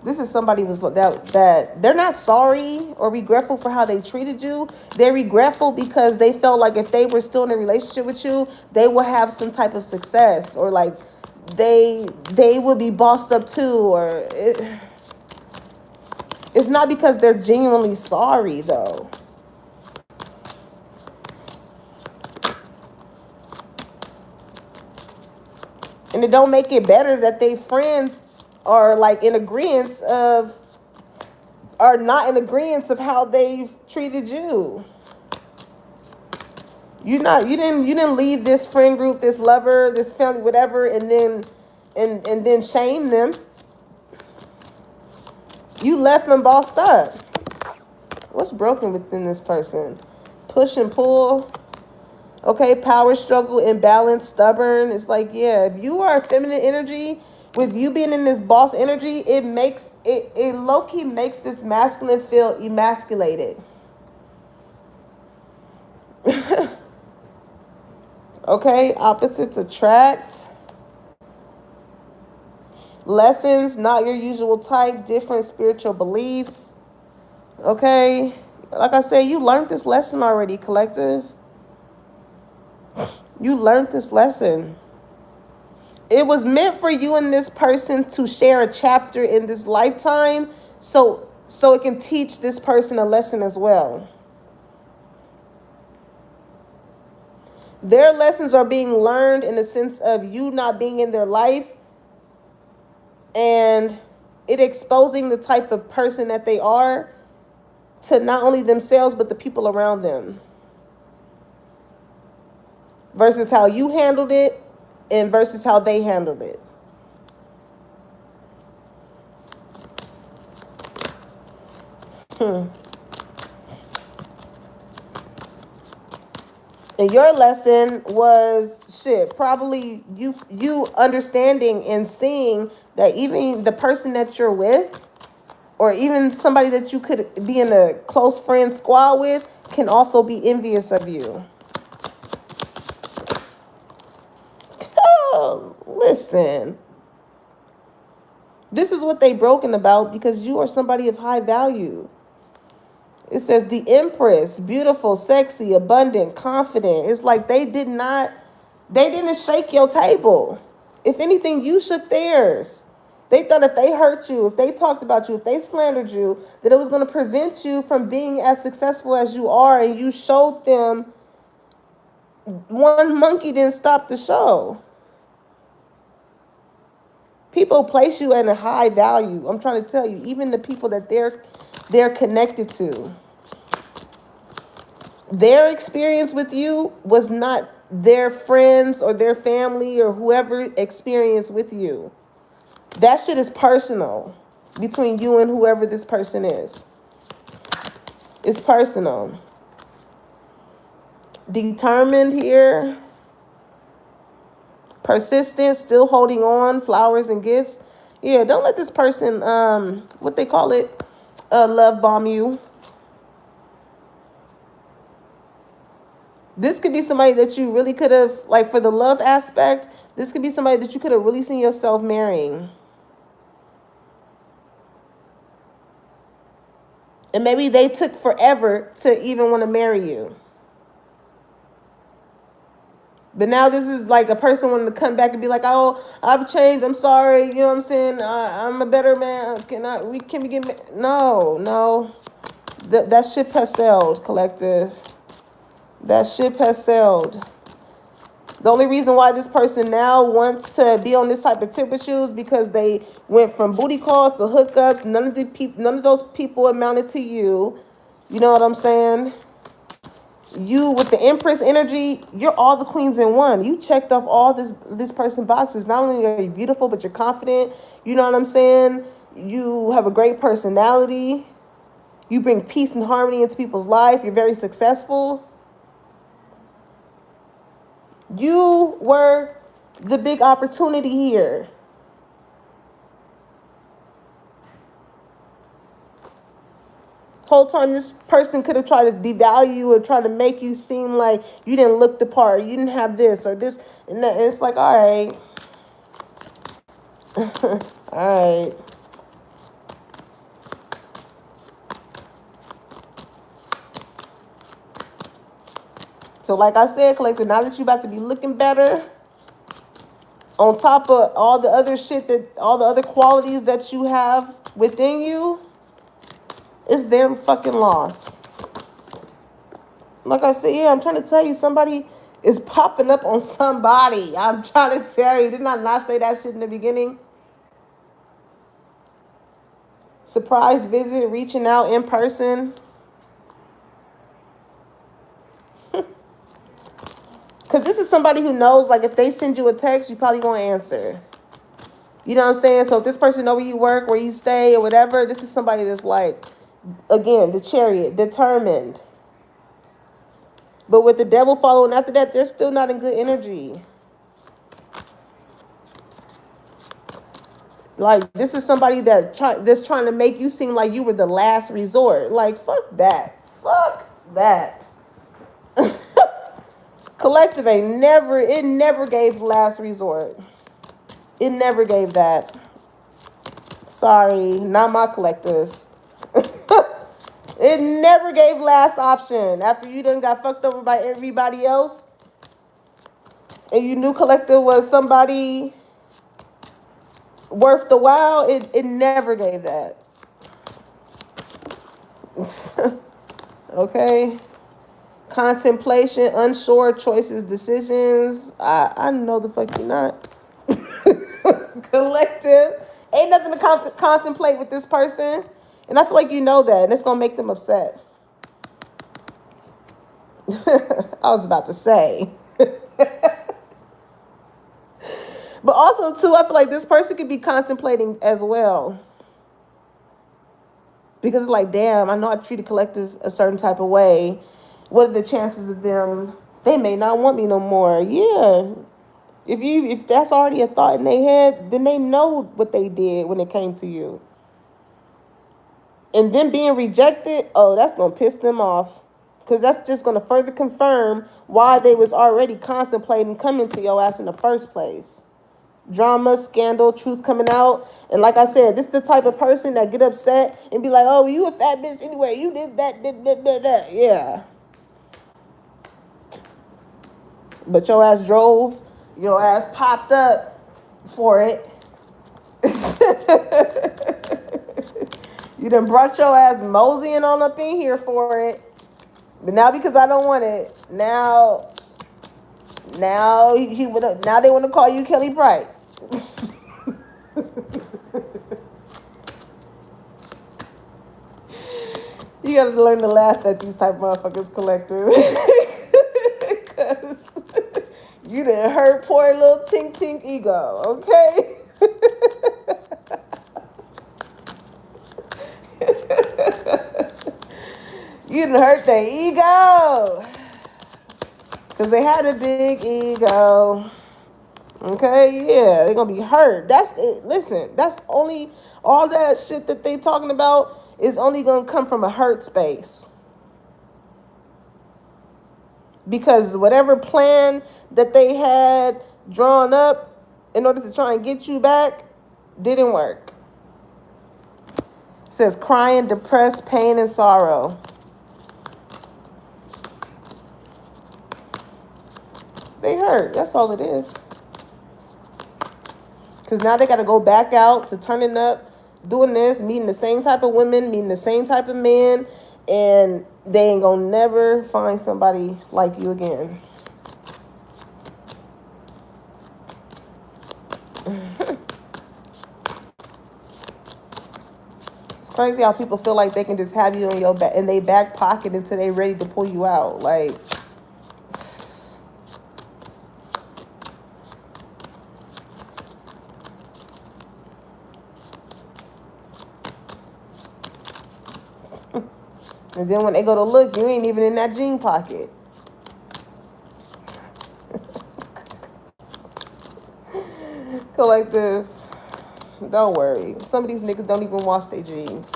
This is somebody that they're not sorry or regretful for how they treated you. They're regretful because they felt like if they were still in a relationship with you, they would have some type of success, or like they would be bossed up too, or it's not because they're genuinely sorry though. And it don't make it better that they friends are like in agreement of, are not in agreement of how they've treated you. You didn't leave this friend group, this lover, this family, whatever, and then shame them. You left them bossed up. What's broken within this person? Push and pull. Okay, power struggle, imbalance, stubborn. It's like, yeah, if you are a feminine energy, with you being in this boss energy, it low-key makes this masculine feel emasculated. Okay, opposites attract. Lessons, not your usual type, different spiritual beliefs. Okay? Like I said, you learned this lesson already, collective. You learned this lesson. It was meant for you and this person to share a chapter in this lifetime, so it can teach this person a lesson as well. Their lessons are being learned in the sense of you not being in their life, and it exposing the type of person that they are to not only themselves but the people around them, versus how you handled it and versus how they handled it. And your lesson was shit. Probably you understanding and seeing that even the person that you're with, or even somebody that you could be in a close friend squad with, can also be envious of you. Oh, listen. This is what they broken about because you are somebody of high value. It says the Empress, beautiful, sexy, abundant, confident. It's like they didn't shake your table. If anything, you shook theirs. They thought if they hurt you, if they talked about you, if they slandered you, that it was going to prevent you from being as successful as you are. And you showed them one monkey didn't stop the show. People place you at a high value. I'm trying to tell you, even the people that they're connected to. Their experience with you was not their friends or their family or whoever experienced with you. That shit is personal between you and whoever this person is. It's personal. Determined here. Persistent, still holding on, flowers and gifts. Yeah, don't let this person, what they call it, love bomb you. This could be somebody that you really could have, like for the love aspect, this could be somebody that you could have really seen yourself marrying. And maybe they took forever to even want to marry you. But now this is like a person wanting to come back and be like, oh, I've changed. I'm sorry. You know what I'm saying? I'm a better man. Can we get No. That ship has sailed, collective. That ship has sailed. The only reason why this person now wants to be on this type of tip with you is because they went from booty calls to hookups. None of those people amounted to you. You know what I'm saying? You with the Empress energy, you're all the queens in one. You checked off all this person boxes. Not only are you beautiful, but you're confident. You know what I'm saying? You have a great personality. You bring peace and harmony into people's life. You're very successful. You were the big opportunity here. Whole time this person could have tried to devalue you or try to make you seem like you didn't look the part, you didn't have this or this, and that. It's like, all right. All right. So like I said, collective, now that you're about to be looking better, on top of all the other shit, all the other qualities that you have within you, it's their fucking loss. Like I said, yeah, I'm trying to tell you, somebody is popping up on somebody. I'm trying to tell you. Didn't I not say that shit in the beginning? Surprise visit, reaching out in person. Because this is somebody who knows, like, if they send you a text, you probably won't answer. You know what I'm saying? So if this person know where you work, where you stay, or whatever, this is somebody that's like, again, the Chariot, determined. But with the Devil following after that, they're still not in good energy. Like, this is somebody that's trying to make you seem like you were the last resort. Like, fuck that. Fuck that. Collective it never gave last resort. It never gave that. Sorry, not my collective. It never gave last option. After you done got fucked over by everybody else, and you knew collective was somebody worth the while, it never gave that. Okay. Contemplation, unsure choices, decisions. I know the fuck you're not. Collective. Ain't nothing to contemplate with this person. And I feel like you know that, and it's gonna make them upset. I was about to say. But also, too, I feel like this person could be contemplating as well. Because it's like, damn, I know I treated collective a certain type of way. What are the chances of them? They may not want me no more. Yeah. If that's already a thought in their head, then they know what they did when it came to you. And then being rejected, oh, that's going to piss them off. Because that's just going to further confirm why they was already contemplating coming to your ass in the first place. Drama, scandal, truth coming out. And like I said, this is the type of person that get upset and be like, oh, you a fat bitch anyway. You did that. Yeah. But your ass drove. Your ass popped up for it. You done brought your ass moseying on up in here for it. But now because I don't want it, now he would now they want to call you Kelly Price. You gotta learn to laugh at these type of motherfuckers collective. Because you done hurt poor little tink tink ego, okay? You done hurt their ego. Because they had a big ego. Okay, yeah, they're gonna be hurt. That's it. Listen, that's only all that shit that they talking about is only gonna come from a hurt space. Because whatever plan that they had drawn up in order to try and get you back didn't work. It says crying, depressed, pain, and sorrow. They hurt. That's all it is. Because now they got to go back out to turning up, doing this, meeting the same type of women, meeting the same type of men, and they ain't going to never find somebody like you again. It's crazy how people feel like they can just have you in their back pocket until they ready to pull you out. Like, and then when they go to look, you ain't even in that jean pocket. Collective, don't worry. Some of these niggas don't even wash their jeans.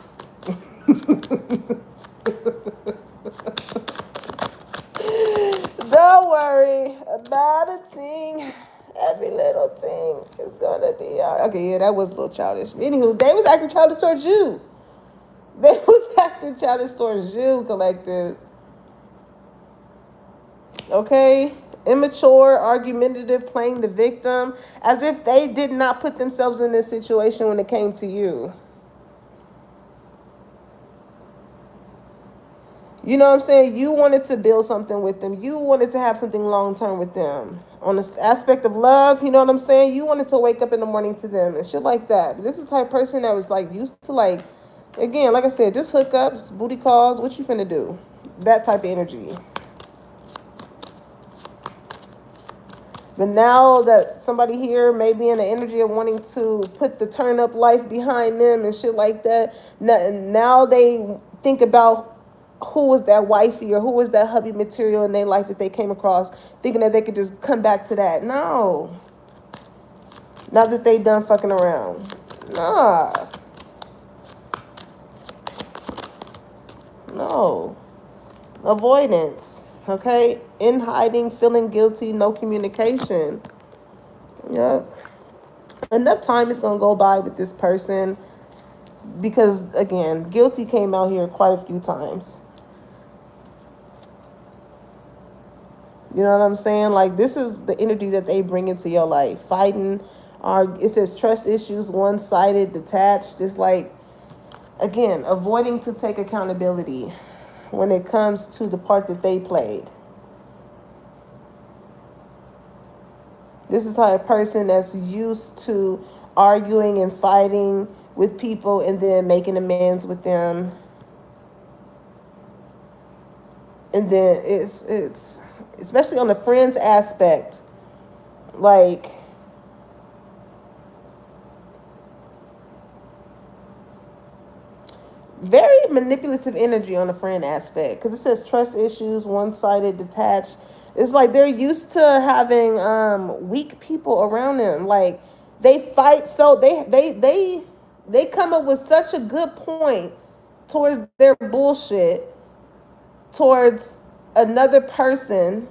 Don't worry about a thing. Every little thing is gonna be alright. Okay, yeah, that was a little childish. Anywho, they was acting childish towards you. They was acting childish towards you, collective. Okay? Immature, argumentative, playing the victim, as if they did not put themselves in this situation when it came to you. You know what I'm saying? You wanted to build something with them. You wanted to have something long-term with them. On this aspect of love, you know what I'm saying? You wanted to wake up in the morning to them and shit like that. But this is the type of person that was like used to like, again, like I said, just hookups, booty calls, what you finna do? That type of energy. But now that somebody here may be in the energy of wanting to put the turn up life behind them and shit like that, now they think about who was that wifey or who was that hubby material in their life that they came across, thinking that they could just come back to that. No. Now that they done fucking around. Nah. No. Avoidance. Okay? In hiding, feeling guilty, no communication. Yep. Enough time is going to go by with this person because again, guilty came out here quite a few times. You know what I'm saying? Like, this is the energy that they bring into your life. Fighting, it says trust issues, one-sided, detached. It's like, again, avoiding to take accountability when it comes to the part that they played. This is how a person that's used to arguing and fighting with people and then making amends with them. And then it's especially on the friends aspect, like, very manipulative energy on the friend aspect, because it says trust issues, one-sided, detached. It's like they're used to having weak people around them. Like, they fight, so they come up with such a good point towards their bullshit towards another person,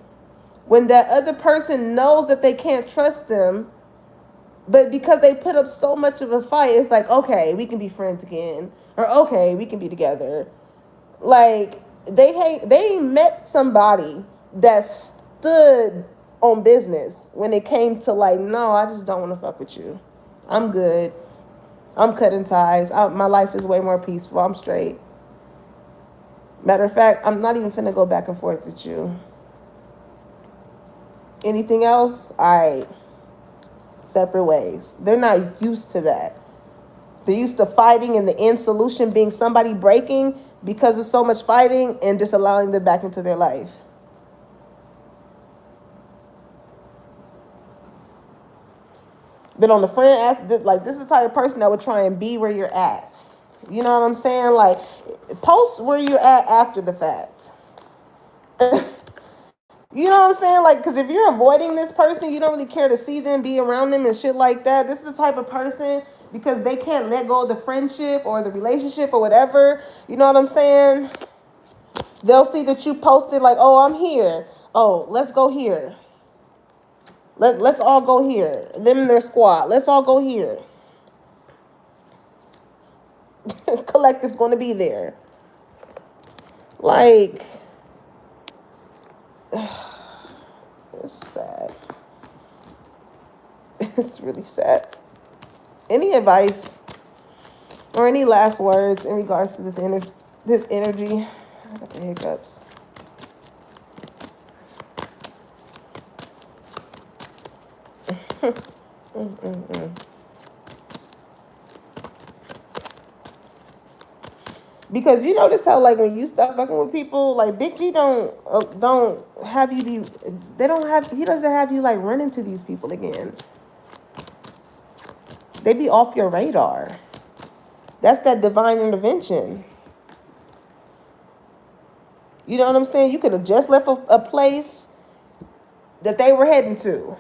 when that other person knows that they can't trust them, but because they put up so much of a fight, it's like, okay, we can be friends again, or okay, we can be together. Like, they ain't met somebody that stood on business when it came to, like, no, I just don't want to fuck with you. I'm good. I'm cutting ties. My life is way more peaceful. I'm straight. Matter of fact, I'm not even finna go back and forth with you. Anything else? All right. Separate ways. They're not used to that. They're used to fighting and the end solution being somebody breaking because of so much fighting and just allowing them back into their life. But on the friend, like, this is the type of person that would try and be where you're at. You know what I'm saying? Like, post where you're at after the fact. You know what I'm saying? Like, because if you're avoiding this person, you don't really care to see them, be around them and shit like that. This is the type of person, because they can't let go of the friendship or the relationship or whatever. You know what I'm saying? They'll see that you posted, like, oh, I'm here. Oh, let's go here. Let's all go here. Them and their squad. Let's all go here. Collective's going to be there. Like, it's sad. It's really sad. Any advice or any last words in regards to this energy? I got the hiccups. Because you notice how, like, when you start fucking with people, like, Big G don't have you be, he doesn't have you, like, run into these people again. They be off your radar. That's that divine intervention. You know what I'm saying? You could have just left a place that they were heading to.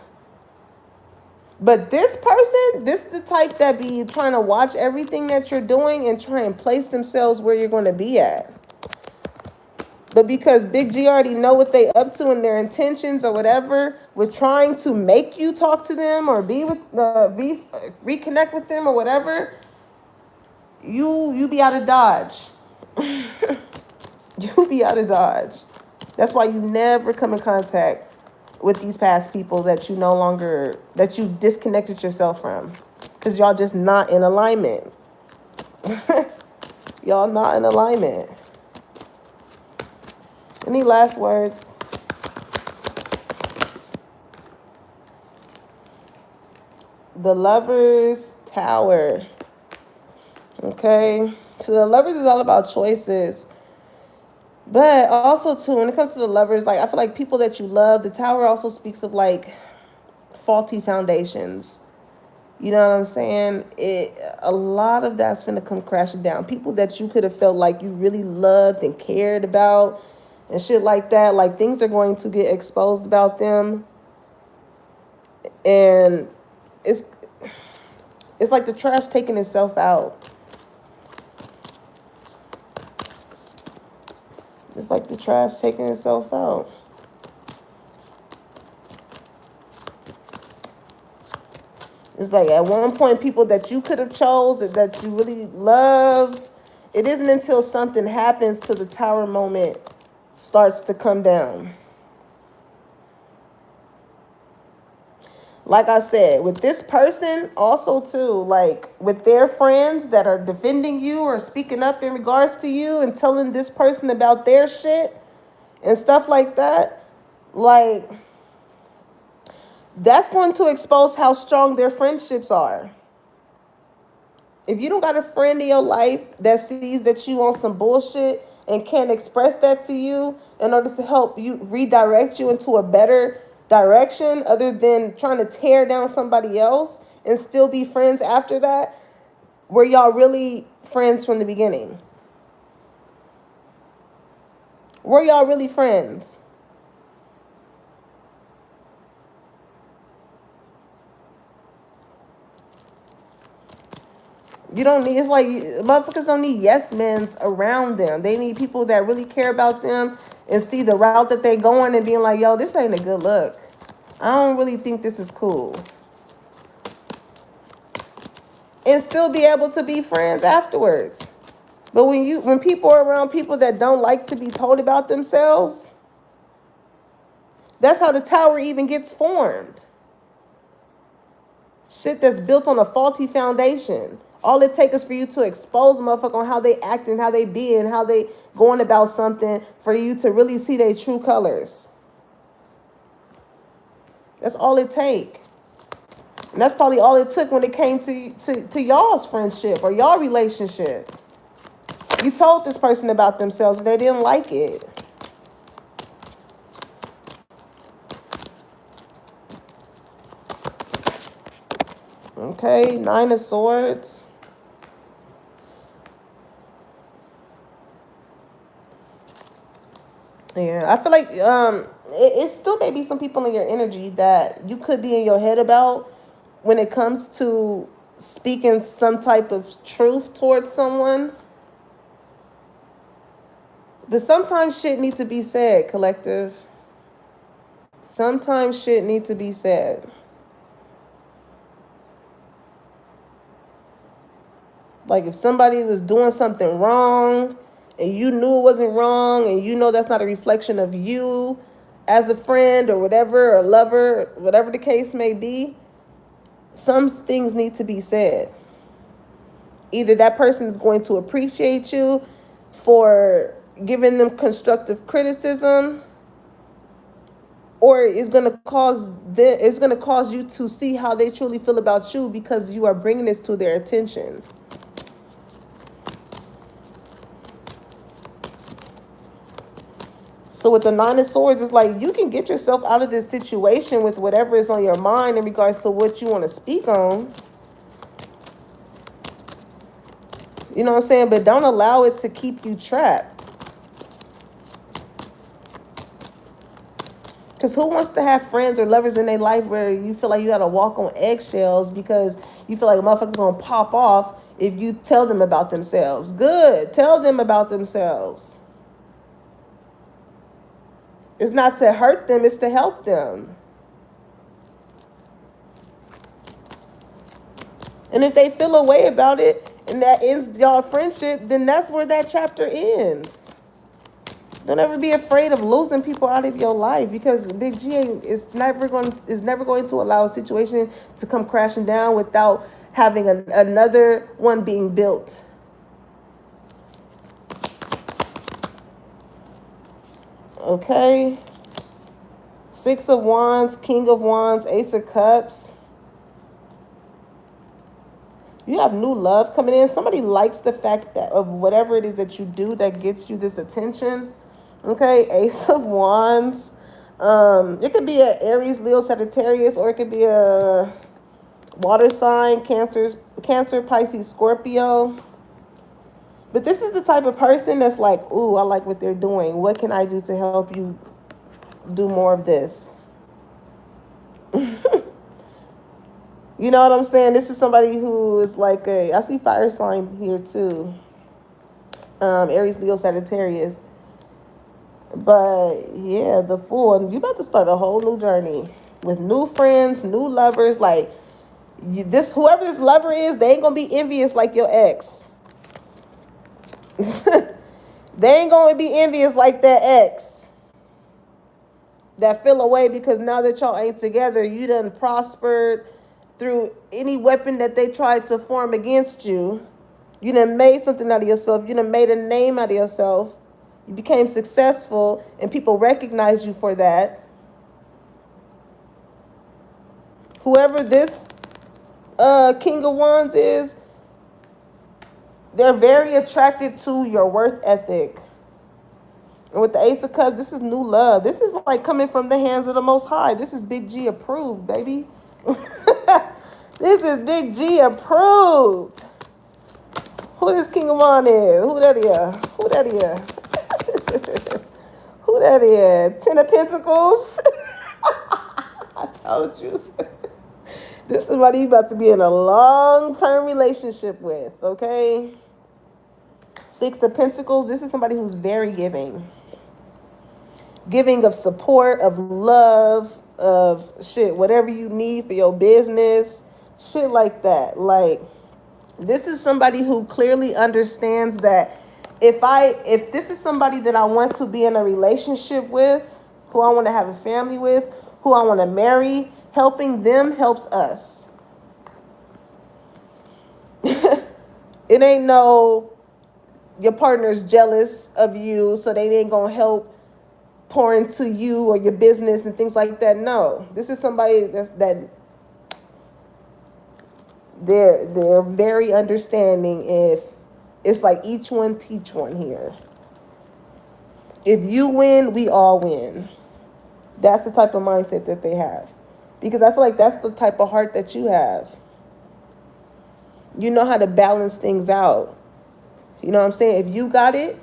But this person, this is the type that be trying to watch everything that you're doing and try and place themselves where you're going to be at. But because Big G already know what they up to and their intentions or whatever, with trying to make you talk to them or reconnect with them or whatever, you be out of dodge. You be out of dodge. That's why you never come in contact with these past people that you disconnected yourself from, because y'all just not in alignment. Y'all not in alignment. Any last words? The Lovers Tower. Okay, so the Lovers is all about choices. But also, too, when it comes to the Lovers, like, I feel like people that you love, the Tower also speaks of, like, faulty foundations. You know what I'm saying? A lot of that's going to come crashing down. People that you could have felt like you really loved and cared about and shit like that, like, things are going to get exposed about them. And it's like the trash taking itself out. It's like the trash taking itself out. It's like at one point, people that you could have chose or that you really loved, it isn't until something happens to the tower moment starts to come down. Like I said, with this person also too, like with their friends that are defending you or speaking up in regards to you and telling this person about their shit and stuff like that, like that's going to expose how strong their friendships are. If you don't got a friend in your life that sees that you on some bullshit and can't express that to you in order to help you redirect you into a better direction other than trying to tear down somebody else and still be friends after that, were y'all really friends from the beginning? Were y'all really friends? You don't need, it's like motherfuckers don't need yes men around them. They need people that really care about them and see the route that they're going and being like, yo, this ain't a good look. I don't really think this is cool. And still be able to be friends afterwards. But when people are around people that don't like to be told about themselves, that's how the tower even gets formed. Shit that's built on a faulty foundation. All it takes is for you to expose a motherfucker on how they act and how they be and how they going about something for you to really see their true colors. That's all it take. And that's probably all it took when it came to y'all's friendship or y'all relationship. You told this person about themselves and they didn't like it. Okay, 9 of Swords. Yeah, I feel like it still may be some people in your energy that you could be in your head about when it comes to speaking some type of truth towards someone. But sometimes shit needs to be said, collective. Sometimes shit needs to be said. Like if somebody was doing something wrong and you knew it wasn't wrong and you know that's not a reflection of you as a friend or whatever, or lover, whatever the case may be, some things need to be said. Either that person is going to appreciate you for giving them constructive criticism, or it's going to cause you to see how they truly feel about you because you are bringing this to their attention. So with the 9 of Swords, it's like you can get yourself out of this situation with whatever is on your mind in regards to what you want to speak on. You know what I'm saying? But don't allow it to keep you trapped. Because who wants to have friends or lovers in their life where you feel like you got to walk on eggshells because you feel like a motherfucker's going to pop off if you tell them about themselves? Good. Tell them about themselves. It's not to hurt them, it's to help them. And if they feel a way about it and that ends y'all friendship, then that's where that chapter ends. Don't ever be afraid of losing people out of your life because Big G is never going to allow a situation to come crashing down without having another one being built. Okay. 6 of Wands, King of Wands, Ace of Cups. You have new love coming in. Somebody likes the fact that of whatever it is that you do that gets you this attention. Okay, Ace of Wands. It could be a Aries, Leo, Sagittarius, or it could be a water sign, Cancer, Pisces, Scorpio. But this is the type of person that's like, ooh, I like what they're doing. What can I do to help you do more of this? You know what I'm saying? This is somebody who is like I see fire sign here too. Aries, Leo, Sagittarius. But yeah, the Fool. And you about to start a whole new journey with new friends, new lovers. Like Whoever this lover is, they ain't gonna be envious like your ex. They ain't gonna be envious like that ex that fell away because now that y'all ain't together, you done prospered through any weapon that they tried to form against you. You done made something out of yourself. You done made a name out of yourself. You became successful and people recognize you for that. Whoever this King of Wands is, they're very attracted to your worth ethic. And with the Ace of Cups, this is new love. This is like coming from the hands of the Most High. This is Big G approved, baby. This is Big G approved. Who this King of Wands is? Who that is? Who that is? Who that is? 10 of Pentacles? I told you. This is somebody you about to be in a long-term relationship with, okay? 6 of Pentacles. This is somebody who's very giving. Giving of support, of love, of shit, whatever you need for your business, shit like that. Like, this is somebody who clearly understands that if this is somebody that I want to be in a relationship with, who I want to have a family with, who I want to marry, helping them helps us. It ain't no your partner's jealous of you, so they ain't gonna help pour into you or your business and things like that. No, this is somebody that they're very understanding. If it's like each one teach one here. If you win, we all win. That's the type of mindset that they have, because I feel like that's the type of heart that you have. You know how to balance things out. You know what I'm saying? If you got it,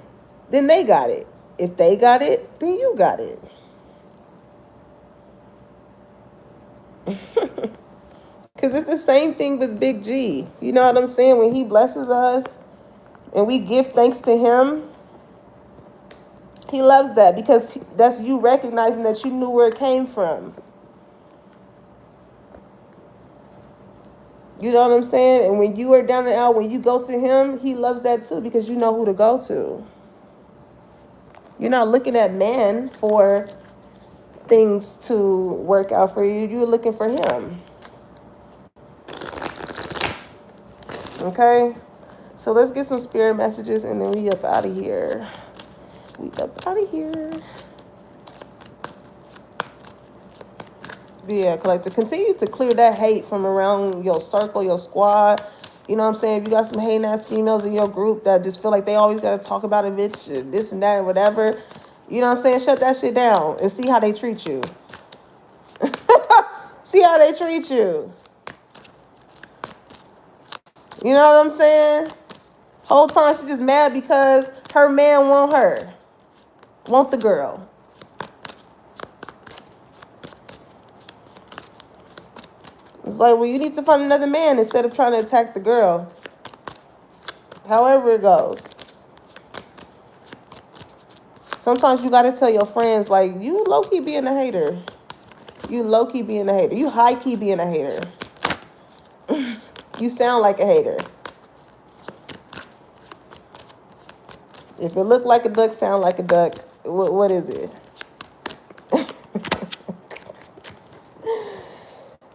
then they got it. If they got it, then you got it. Because it's the same thing with Big G. You know what I'm saying? When he blesses us and we give thanks to him, he loves that, because that's you recognizing that you knew where it came from. You know what I'm saying? And when you are down and out, when you go to him, he loves that too, because you know who to go to. You're not looking at man for things to work out for you. You're looking for him. Okay? So let's get some spirit messages and then we up out of here. We up out of here. Yeah, like to continue to clear that hate from around your circle, your squad. You know what I'm saying? If you got some hating ass females in your group that just feel like they always got to talk about a bitch, this and that, or whatever. You know what I'm saying? Shut that shit down and see how they treat you. See how they treat you. You know what I'm saying? Whole time she just mad because her man want her. Want the girl. It's like, well, you need to find another man instead of trying to attack the girl. However it goes. Sometimes you got to tell your friends, like, you low-key being a hater. You low-key being a hater. You high-key being a hater. You sound like a hater. If it look like a duck, sound like a duck, what is it?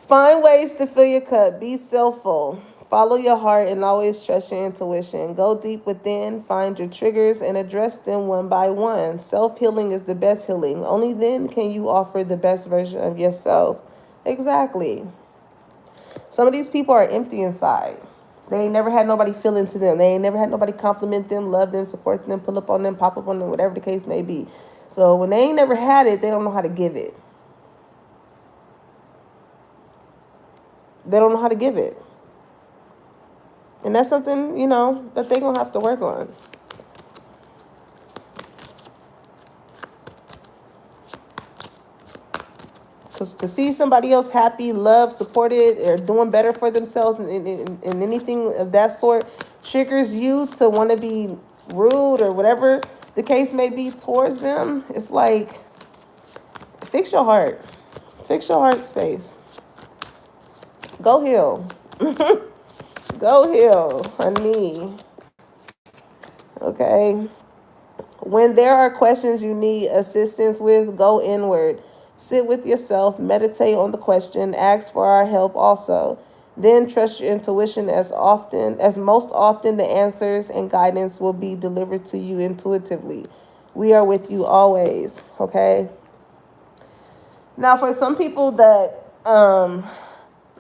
Find ways to fill your cup. Be selfful. Follow your heart and always trust your intuition. Go deep within, find your triggers, and address them one by one. Self-healing is the best healing. Only then can you offer the best version of yourself. Exactly. Some of these people are empty inside. They ain't never had nobody feel into them. They ain't never had nobody compliment them, love them, support them, pull up on them, pop up on them, whatever the case may be. So when they ain't never had it, they don't know how to give it. They don't know how to give it. And that's something, you know, that they're going to have to work on. Because to see somebody else happy, loved, supported, or doing better for themselves and anything of that sort triggers you to want to be rude or whatever the case may be towards them. It's like, fix your heart. Fix your heart space. Go heal. Go heal, honey. Okay. When there are questions you need assistance with, go inward. Sit with yourself, meditate on the question, ask for our help also. Then trust your intuition as most often the answers and guidance will be delivered to you intuitively. We are with you always, okay? Now for some people that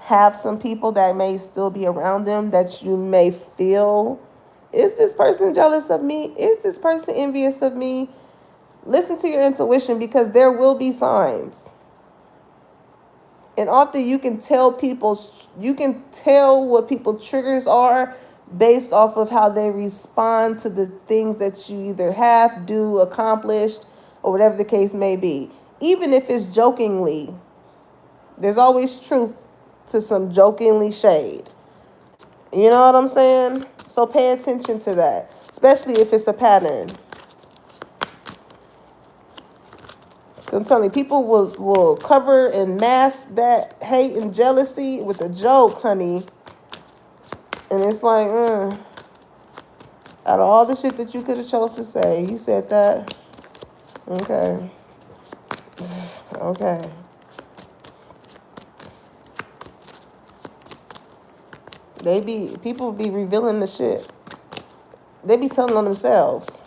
have some people that may still be around them that you may feel, is this person jealous of me? Is this person envious of me? Listen to your intuition because there will be signs. And often you can tell what people triggers are based off of how they respond to the things that you either have, do, accomplished, or whatever the case may be. Even if it's jokingly, there's always truth to some jokingly shade. You know what I'm saying? So pay attention to that, especially if it's a pattern. I'm telling you, people will cover and mask that hate and jealousy with a joke, honey. And it's like, out of all the shit that you could have chose to say, you said that. Okay. Okay. People be revealing the shit. They be telling on themselves.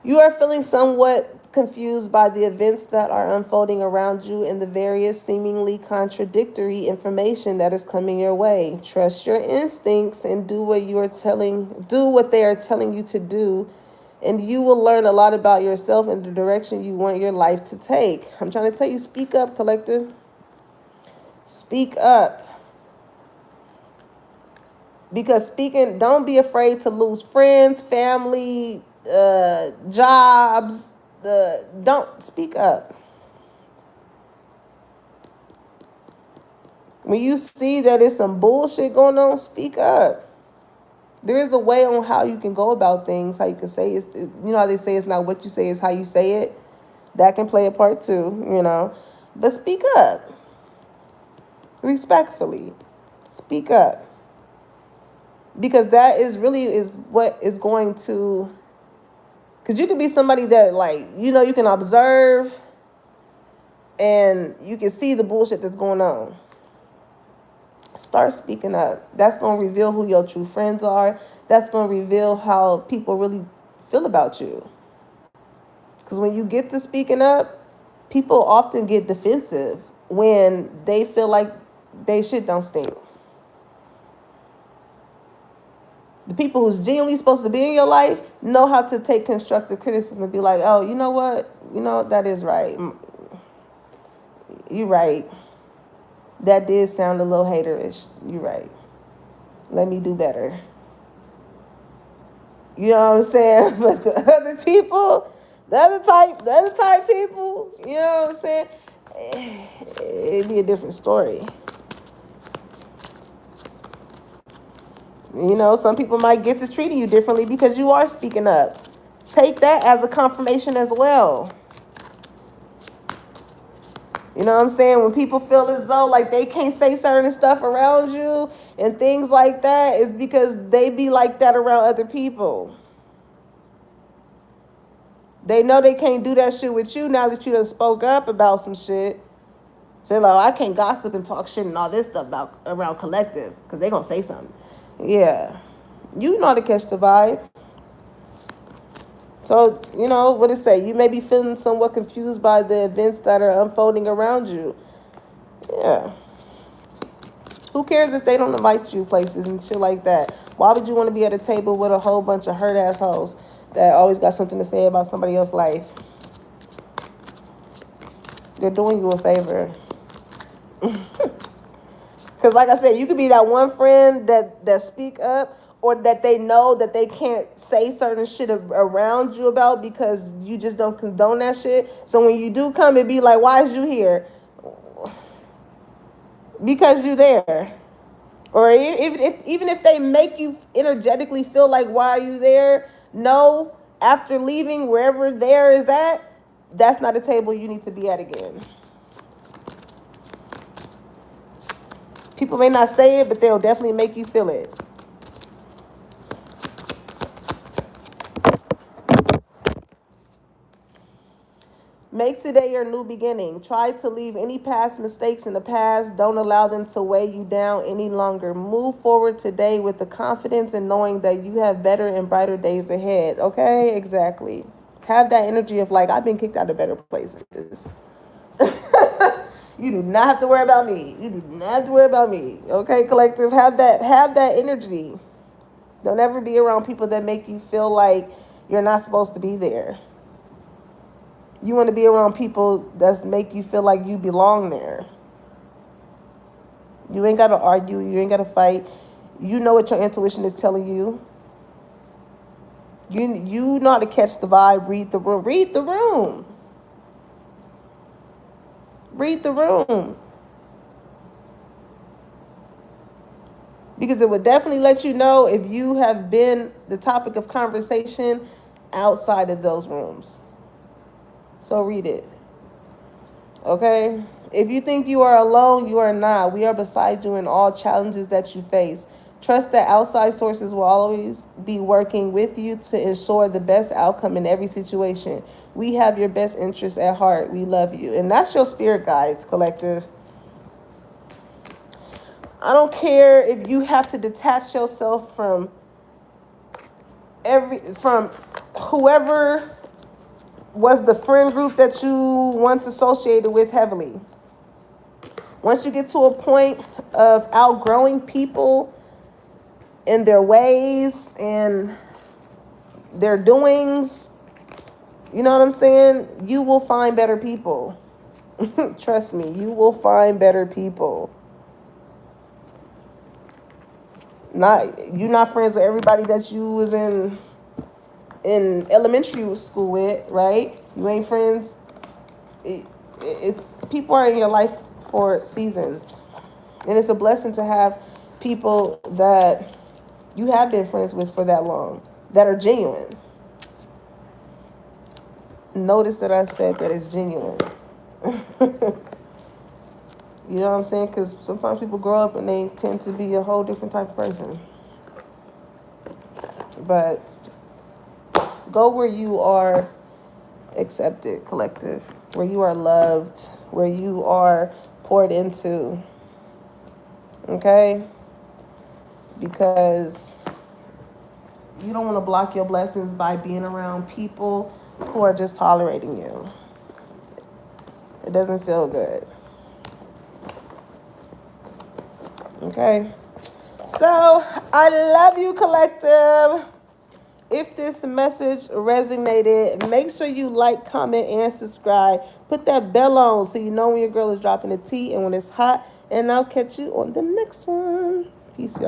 You are feeling somewhat confused by the events that are unfolding around you and the various seemingly contradictory information that is coming your way. Trust your instincts and do what they are telling you to do, and you will learn a lot about yourself and the direction you want your life to take. I'm trying to tell you, speak up, collective. Speak up. Because don't be afraid to lose friends, family, jobs. Don't speak up. When you see that it's some bullshit going on, speak up. There is a way on how you can go about things, how you can say it. You know how they say it's not what you say, it's how you say it. That can play a part too, But speak up. Respectfully. Speak up. Because that is what is going to, because you can be somebody that you can observe and you can see the bullshit that's going on. Start speaking up. That's going to reveal who your true friends are. That's going to reveal how people really feel about you. Because when you get to speaking up, people often get defensive when they feel like they shit don't stink. The people who's genuinely supposed to be in your life know how to take constructive criticism and be like, oh, you know what? That is right. You're right. That did sound a little haterish. You're right. Let me do better. You know what I'm saying? But the other people, the other type people, you know what I'm saying? It'd be a different story. Some people might get to treating you differently because you are speaking up. Take that as a confirmation as well. You know what I'm saying? When people feel as though like they can't say certain stuff around you and things like that, it's because they be like that around other people. They know they can't do that shit with you now that you done spoke up about some shit. So they're like, I can't gossip and talk shit and all this stuff around collective because they gonna say something. Yeah. You know how to catch the vibe. So, what it say? You may be feeling somewhat confused by the events that are unfolding around you. Yeah. Who cares if they don't invite you places and shit like that? Why would you want to be at a table with a whole bunch of hurt assholes that always got something to say about somebody else's life? They're doing you a favor. Because like I said, you could be that one friend that speak up, or that they know that they can't say certain shit around you about because you just don't condone that shit. So when you do come, it be like, why is you here? Because you there. Or even if they make you energetically feel like, why are you there? No, after leaving wherever there is at, that's not a table you need to be at again. People may not say it, but they'll definitely make you feel it. Make today your new beginning. Try to leave any past mistakes in the past. Don't allow them to weigh you down any longer. Move forward today with the confidence and knowing that you have better and brighter days ahead. Okay? Exactly. Have that energy of like, I've been kicked out of better places. You do not have to worry about me. You do not have to worry about me. Okay, collective? Have that energy. Don't ever be around people that make you feel like you're not supposed to be there. You want to be around people that make you feel like you belong there. You ain't got to argue. You ain't got to fight. You know what your intuition is telling you. You know how to catch the vibe. Read the room. Read the room. Read the room. Because it would definitely let you know if you have been the topic of conversation outside of those rooms. So read it. Okay? If you think you are alone, you are not. We are beside you in all challenges that you face. Trust that outside sources will always be working with you to ensure the best outcome in every situation. We have your best interests at heart. We love you. And that's your spirit guides, collective. I don't care if you have to detach yourself from whoever was the friend group that you once associated with heavily. Once you get to a point of outgrowing people and their ways and their doings, you know what I'm saying? You will find better people. Trust me, you will find better people. You're not friends with everybody that you was in elementary school with, right? You ain't friends. It's people are in your life for seasons, and it's a blessing to have people that you have been friends with for that long that are genuine. Notice that I said that it's genuine. You know what I'm saying? Because sometimes people grow up and they tend to be a whole different type of person. But go where you are accepted, collective, where you are loved, where you are poured into. Okay? Because you don't want to block your blessings by being around people who are just tolerating you. It doesn't feel good. Okay? So, I love you, collective. If this message resonated, make sure you like, comment, and subscribe. Put that bell on so you know when your girl is dropping the tea and when it's hot. And I'll catch you on the next one. Peace, y'all.